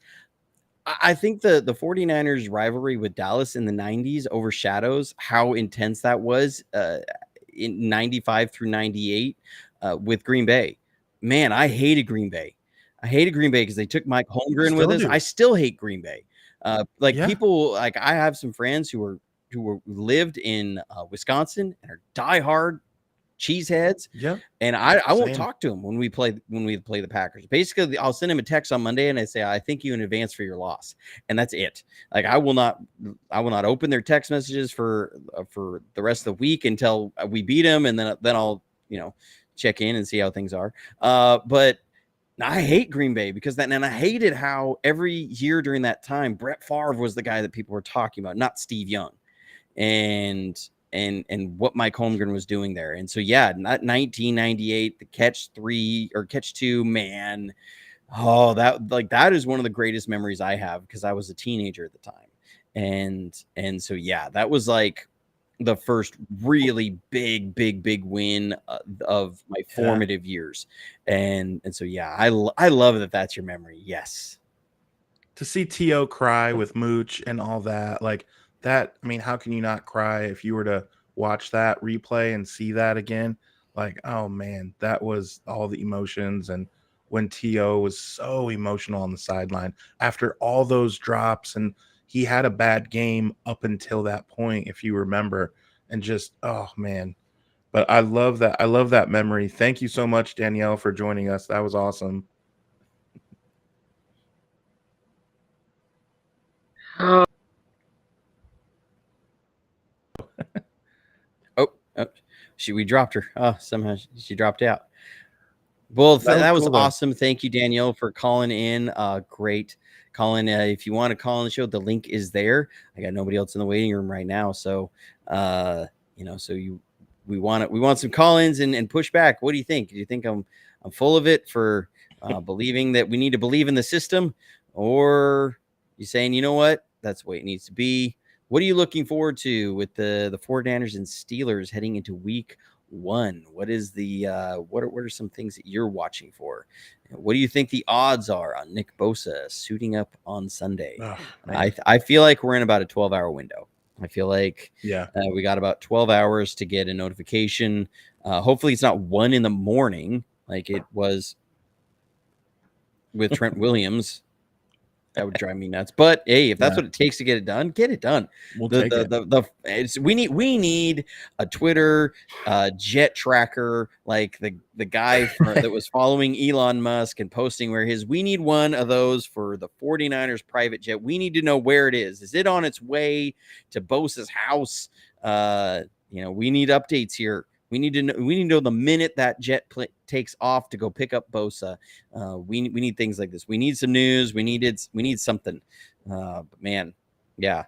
I think the 49ers rivalry with Dallas in the 90s overshadows how intense that was in 95 through 98 with Green Bay. Man, I hated Green Bay. I hated Green Bay because they took Mike Holmgren with still us. do. I still hate Green Bay. Like Yeah. people, like I have some friends who lived in Wisconsin and are diehard cheeseheads. Yeah. And I won't Same. talk to him when we play the Packers. Basically, I'll send him a text on Monday and I say, I thank you in advance for your loss. And that's it. Like I will not open their text messages for the rest of the week until we beat them, and then I'll check in and see how things are. But I hate Green Bay because and I hated how every year during that time Brett Favre was the guy that people were talking about, not Steve Young. And what Mike Holmgren was doing there. And so, yeah, not 1998, the catch 2, man. Oh, that is one of the greatest memories I have because I was a teenager at the time. And so, yeah, that was like the first really big win of my formative years. And so, yeah, I love that that's your memory. Yes. To see T.O. cry with Mooch and all that, like, that, I mean, how can you not cry if you were to watch that replay and see that again? Like, oh man, that was all the emotions. And when T.O. was so emotional on the sideline after all those drops, and he had a bad game up until that point, if you remember, and just, oh man. But I love that. I love that memory. Thank you so much, Danielle, for joining us. That was awesome. We dropped her. Oh, somehow she dropped out. Well, that was cool, awesome. Thank you, Danielle, for calling in. Great. Colin, if you want to call on the show, the link is there. I got nobody else in the waiting room right now. So, we want some call-ins and push back. What do you think? Do you think I'm full of it for believing that we need to believe in the system? Or you saying, you know what? That's the way it needs to be. What are you looking forward to with the 49ers and Steelers heading into week 1? What is the what are some things that you're watching for? What do you think the odds are on Nick Bosa suiting up on Sunday? Oh, I feel like we're in about a 12-hour window. I feel like we got about 12 hours to get a notification. Hopefully it's not 1 a.m. like it was with Trent Williams. That would drive me nuts. But hey, if that's what it takes to get it done, get it done. We'll take it. We need a Twitter jet tracker, like the guy that was following Elon Musk and posting where we need one of those for the 49ers private jet. We need to know where it is. Is it on its way to Bosa's house? We need updates here. We need to know the minute that jet takes off to go pick up Bosa. We need things like this. We need some news. We need something. But man, yeah.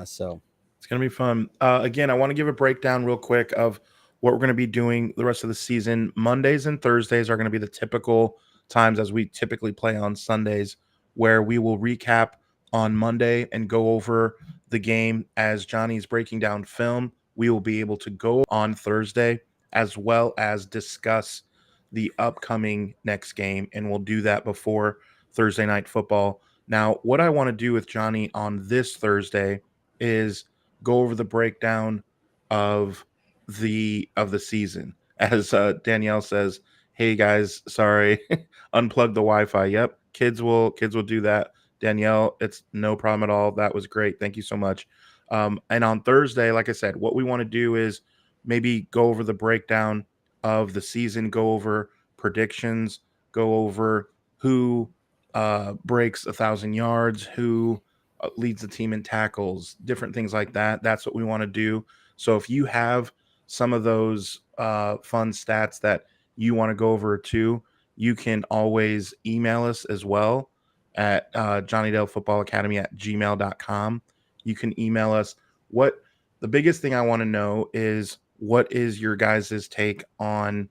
So it's gonna be fun. Again, I want to give a breakdown real quick of what we're going to be doing the rest of the season. Mondays and Thursdays are going to be the typical times as we typically play on Sundays, where we will recap on Monday and go over the game as Johnny's breaking down film. We will be able to go on Thursday as well as discuss the upcoming next game, and we'll do that before Thursday Night Football. Now, what I want to do with Johnny on this Thursday is go over the breakdown of the season. As Danielle says, "Hey guys, sorry, unplug the Wi-Fi." Yep, kids will do that. Danielle, it's no problem at all. That was great. Thank you so much. And on Thursday, like I said, what we want to do is maybe go over the breakdown of the season, go over predictions, go over who breaks 1,000 yards, who leads the team in tackles, different things like that. That's what we want to do. So if you have some of those fun stats that you want to go over too, you can always email us as well at Jonnydelsfootballacademy at gmail.com. You can email us. What the biggest thing I want to know is, what is your guys' take on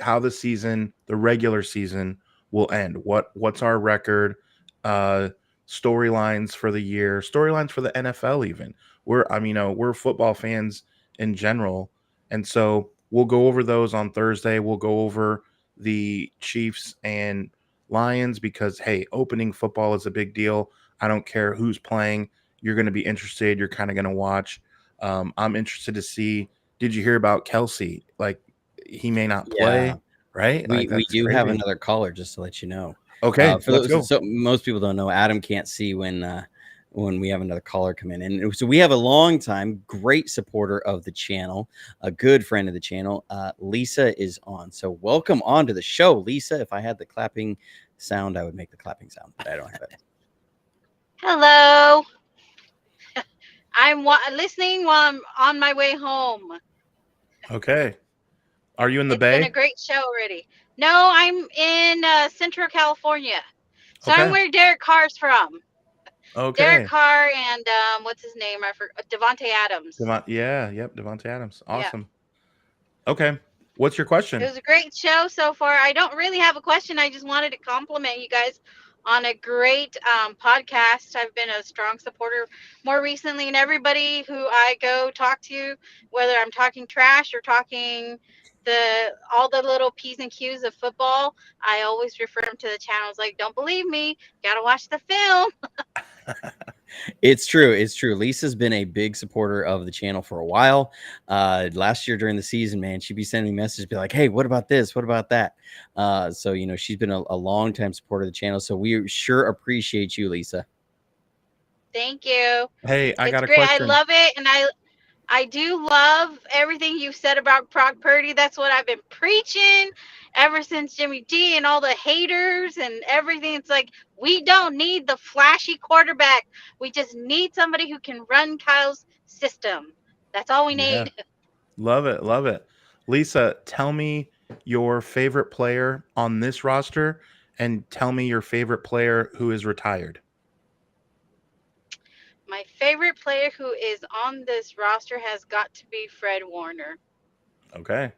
how the season, the regular season, will end? What's our record? Storylines for the year, storylines for the NFL even. We're football fans in general, and so we'll go over those on Thursday. We'll go over the Chiefs and Lions because, hey, opening football is a big deal. I don't care who's playing. You're going to be interested. You're kind of going to watch. I'm interested to see. Did you hear about Kelsey? Like, he may not play, Yeah. right? We Like, that's do have crazy. another caller, just to let you know. Okay, For let's those, go. so most people don't know, Adam can't see when we have another caller come in, and so we have a long time great supporter of the channel, a good friend of the channel. Lisa is on, so welcome on to the show, Lisa. If I had the clapping sound, I would make the clapping sound, but I don't have it. Hello. I'm listening while I'm on my way home. Okay. Are you in the It's been a Bay? great show already. No, I'm in Central California. So I'm Okay. where Derek Carr's from. Derek Okay. Carr and what's his name? I forgot. Devontae Adams. Devontae Adams. Yeah. Awesome. Okay. What's your It question? was a great show so far. I don't really have a question. I just wanted to compliment you guys on a great podcast. I've been a strong supporter more recently, and everybody who I go talk to, whether I'm talking trash or talking all the little P's and Q's of football, I always refer them to the channels. Like, don't believe me, gotta watch the film. It's true. It's true. Lisa's been a big supporter of the channel for a while. Last year during the season, man, she'd be sending me messages, be like, "Hey, what about this? What about that?" So she's been a long time supporter of the channel. So we sure appreciate you, Lisa. Thank you. Hey, I It's got a great. I question. love it, and I do love everything you've said about Brock Purdy. That's what I've been preaching ever since Jimmy G and all the haters and everything. It's like, we don't need the flashy quarterback. We just need somebody who can run Kyle's system. That's all we Yeah. need. Love it. Love it. Lisa, tell me your favorite player on this roster and tell me your favorite player who is retired. My favorite player who is on this roster has got to be Fred Warner. Okay.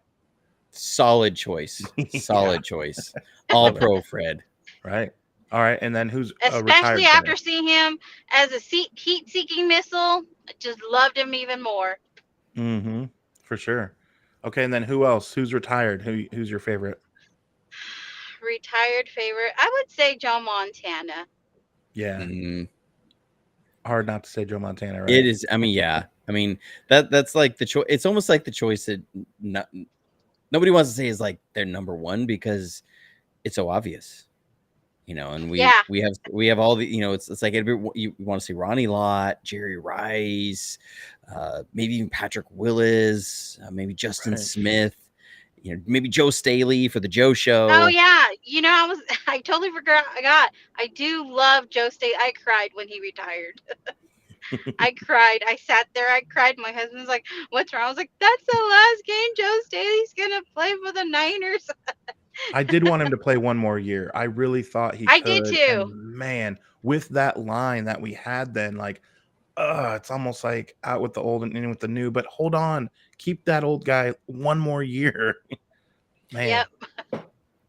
Solid choice. Solid choice. All pro Fred. Right. All right. And then who's a Especially retired after player? seeing him as a heat-seeking missile. I just loved him even more. Mm-hmm. For sure. Okay. And then who else? Who's retired? Who's your favorite? Retired favorite, I would say Joe Montana. Yeah. Mm-hmm. Hard not to say Joe Montana, right? It is. I mean, yeah. I mean, that's like the choice. It's almost like the choice that nobody wants to say is like their number one because it's so obvious, and we have all the, it's like you want to see Ronnie Lott, Jerry Rice, maybe even Patrick Willis, maybe Justin Smith, maybe Joe Staley for the Joe Show. Oh yeah, I totally forgot. I do love Joe Staley. I cried when he retired. I cried. I sat there. I cried. My husband's like, "What's wrong?" I was like, "That's the last game Joe Staley's gonna play for the Niners." I did want him to play one more year. I really thought he I could. did too. And man, with that line that we had then, like, it's almost like out with the old and in with the new. But hold on, keep that old guy one more year. Man. Yep.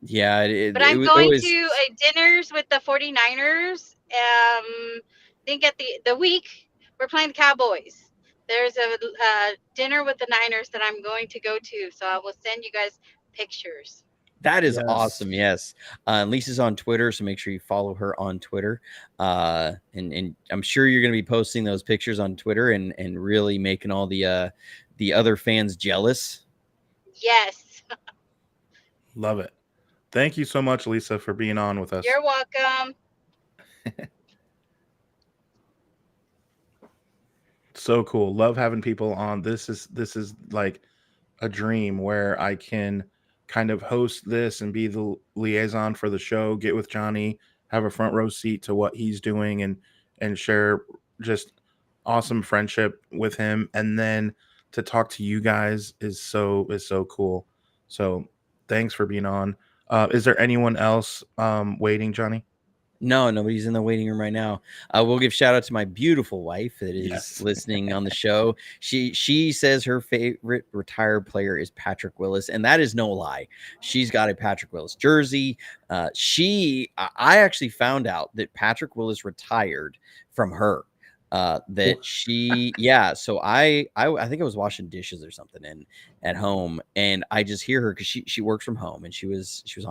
Yeah, but I'm going to a dinners with the 49ers. I think at the week we're playing the Cowboys. There's a dinner with the Niners that I'm going to go to, so I will send you guys pictures. That is Yes. awesome. Yes. Lisa's on Twitter, so make sure you follow her on Twitter. And I'm sure you're going to be posting those pictures on Twitter and really making all the other fans jealous. Yes. Love it. Thank you so much, Lisa, for being on with us. You're welcome. So cool. Love having people on. This is like a dream where I can kind of host this and be the liaison for the show, get with Johnny, have a front row seat to what he's doing and share just awesome friendship with him. And then to talk to you guys is so cool. So thanks for being on. Is there anyone else waiting, Johnny? No, nobody's in the waiting room right now. We'll give shout out to my beautiful wife that is listening on the show. She says her favorite retired player is Patrick Willis, and that is no lie. She's got a Patrick Willis jersey. I actually found out that Patrick Willis retired from her. So I think I was washing dishes or something at home, and I just hear her because she works from home, and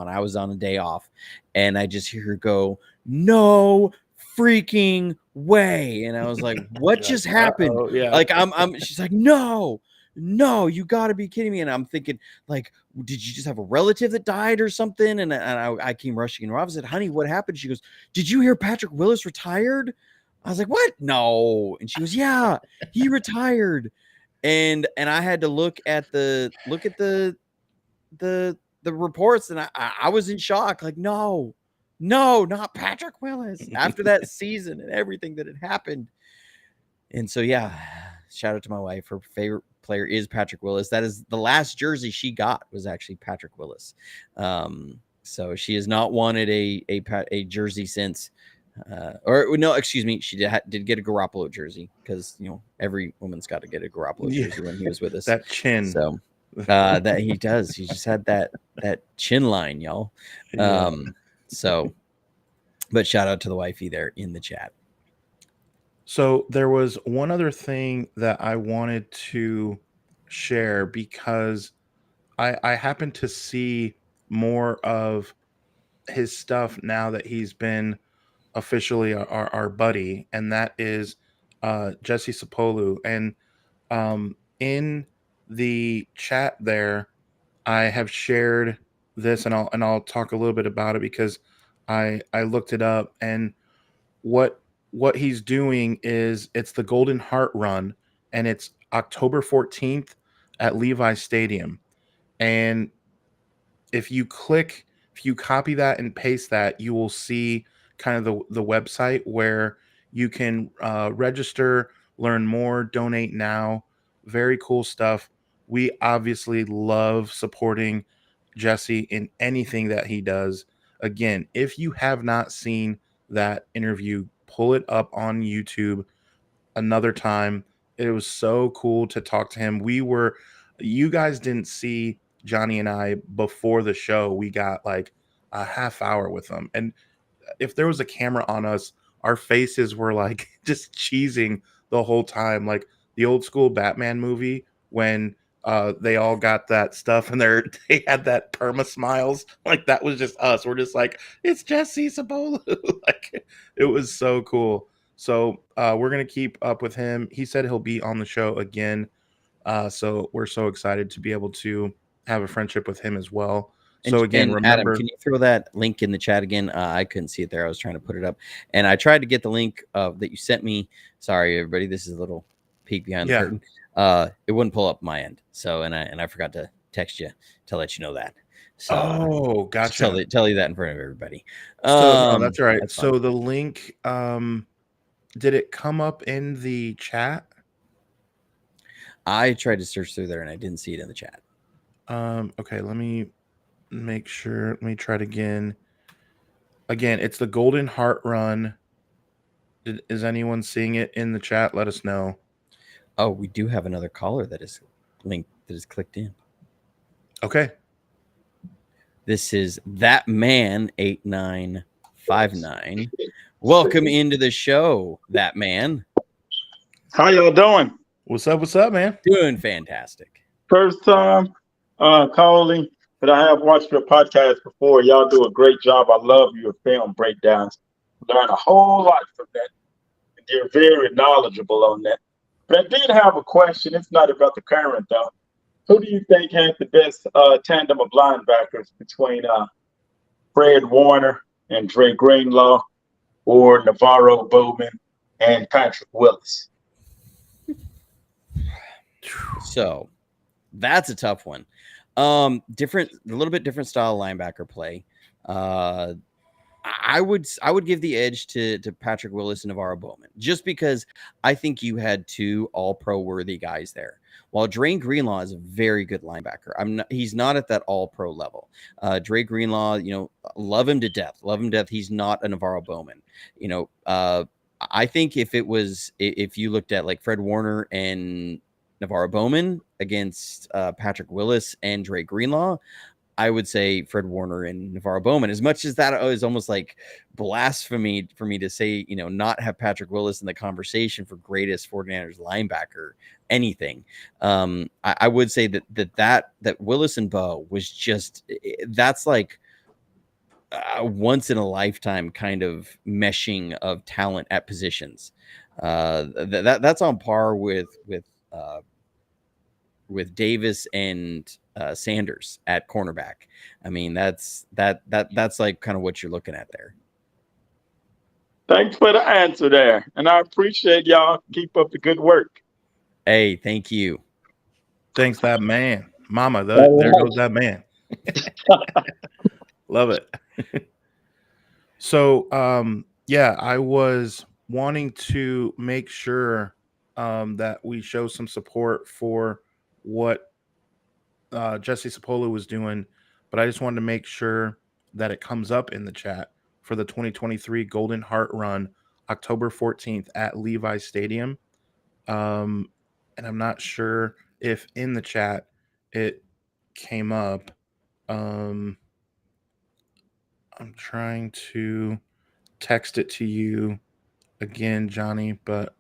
I was on a day off, and I just hear her go, "No freaking way!" And I was like, "What just happened?" Yeah. Like she's like, "No, you got to be kidding me!" And I'm thinking, like, did you just have a relative that died or something? And I came rushing in her office. I said, "Honey, what happened?" She goes, "Did you hear Patrick Willis retired?" I was like, "What? No." And she goes, "Yeah, he retired." And I had to look at the reports, and I was in shock. Like, no, not Patrick Willis after that season and everything that had happened. And so, yeah, shout out to my wife. Her favorite player is Patrick Willis. That is the last jersey she got was actually Patrick Willis. So she has not wanted a jersey since. She did get a Garoppolo jersey because every woman's got to get a Garoppolo jersey when he was with us. That chin. So that he does. He just had that chin line, y'all. But shout out to the wifey there in the chat. So there was one other thing that I wanted to share because I happened to see more of his stuff now that he's been officially our buddy, and that is Jesse Sapolu. And in the chat there, I have shared this, and I'll talk a little bit about it because I looked it up, and what he's doing is it's the Golden Heart Run, and it's October 14th at Levi Stadium. And if you copy that and paste that, you will see kind of the website where you can register, learn more, donate now. Very cool stuff. We obviously love supporting Jesse in anything that he does. Again, if you have not seen that interview, pull it up on YouTube another time. It was so cool to talk to him. You guys didn't see Johnny and I before the show. We got like a half hour with him, and if there was a camera on us, our faces were like just cheesing the whole time, like the old school Batman movie when they all got that stuff and they had that perma smiles. Like that was just us. We're just like, it's Jesse Sapolu. Like it was so cool. So we're gonna keep up with him. He said he'll be on the show again. So we're so excited to be able to have a friendship with him as well. So again, remember, Adam, can you throw that link in the chat again? I couldn't see it there. I was trying to put it up, and I tried to get the link that you sent me. Sorry, everybody. This is a little peek behind the curtain. It wouldn't pull up my end. So, and I forgot to text you to let you know that. So, gotcha. Tell you that in front of everybody. No, that's all right. That's so the link, did it come up in the chat? I tried to search through there and I didn't see it in the chat. Okay, let me make sure. Let me try it again. Again, it's the Golden Heart Run. Is anyone seeing it in the chat? Let us know. Oh, we do have another caller that is linked, that is clicked in. Okay. This is that man 8959. Welcome into the show, that man. How y'all doing? What's up, man? Doing fantastic. First time calling. but I have watched your podcast before. Y'all do a great job. I love your film breakdowns. Learn a whole lot from that. And you're very knowledgeable on that. But I did have a question. It's not about the current, though. Who do you think had the best tandem of linebackers between Fred Warner and Dre Greenlaw, or Navarro Bowman and Patrick Willis? So that's a tough one. A little bit different style linebacker play. I would give the edge to Patrick Willis and Navarro Bowman, just because I think you had two All-Pro worthy guys there. While Dre Greenlaw is a very good linebacker, he's not at that All-Pro level. Dre Greenlaw, love him to death. He's not a Navarro Bowman. I think if you looked at like Fred Warner and Navarro Bowman against Patrick Willis and Dre Greenlaw, I would say Fred Warner and Navarro Bowman. As much as that is almost like blasphemy for me to say, not have Patrick Willis in the conversation for greatest 49ers linebacker, anything. I would say that Willis and Bo was just, that's like a once in a lifetime kind of meshing of talent at positions. That's on par with Davis and Sanders at cornerback. I mean, that's like kind of what you're looking at there. Thanks for the answer there. And I appreciate y'all. Keep up the good work. Hey, thank you. Thanks, that man. Mama, there goes that man. Love it. So, I was wanting to make sure that we show some support for what Jesse Sapolu was doing, but I just wanted to make sure that it comes up in the chat for the 2023 Golden Heart Run, October 14th at Levi Stadium. And I'm not sure if in the chat it came up. I'm trying to text it to you again, Johnny, but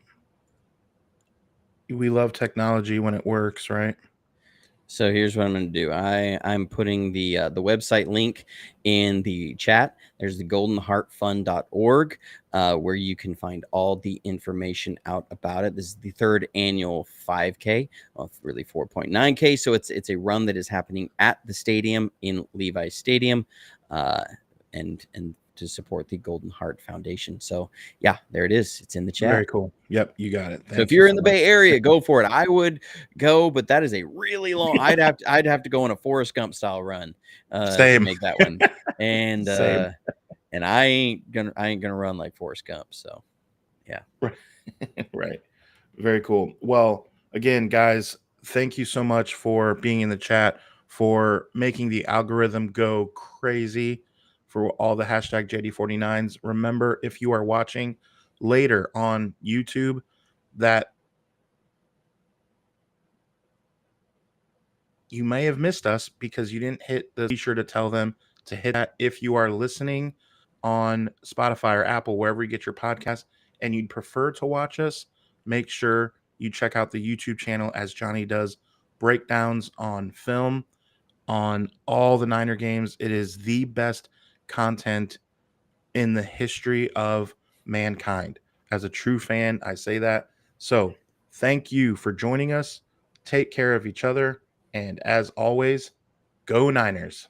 we love technology when it works, right? So here's what I'm going to do. I'm putting the website link in the chat. There's the goldenheartfund.org where you can find all the information out about it. This is the third annual 5K, well, really 4.9K. So it's a run that is happening at the stadium in Levi Stadium, and to support the Golden Heart Foundation. So yeah, there it is. It's in the chat. Very cool. Yep, you got it. So if you're in the Bay Area, go for it. I would go, but that is a really long. I'd have to go on a Forrest Gump style run to make that one. And and I ain't gonna run like Forrest Gump. So yeah, right. Very cool. Well, again, guys, thank you so much for being in the chat, for making the algorithm go crazy, for all the hashtag JD49s. Remember, if you are watching later on YouTube, that you may have missed us because you didn't hit the, be sure to tell them to hit that. If you are listening on Spotify or Apple, wherever you get your podcast, and you'd prefer to watch us, make sure you check out the YouTube channel, as Johnny does breakdowns on film on all the Niner games. It is the best content in the history of mankind. As a true fan, I say that. So thank you for joining us. Take care of each other. And as always, go Niners.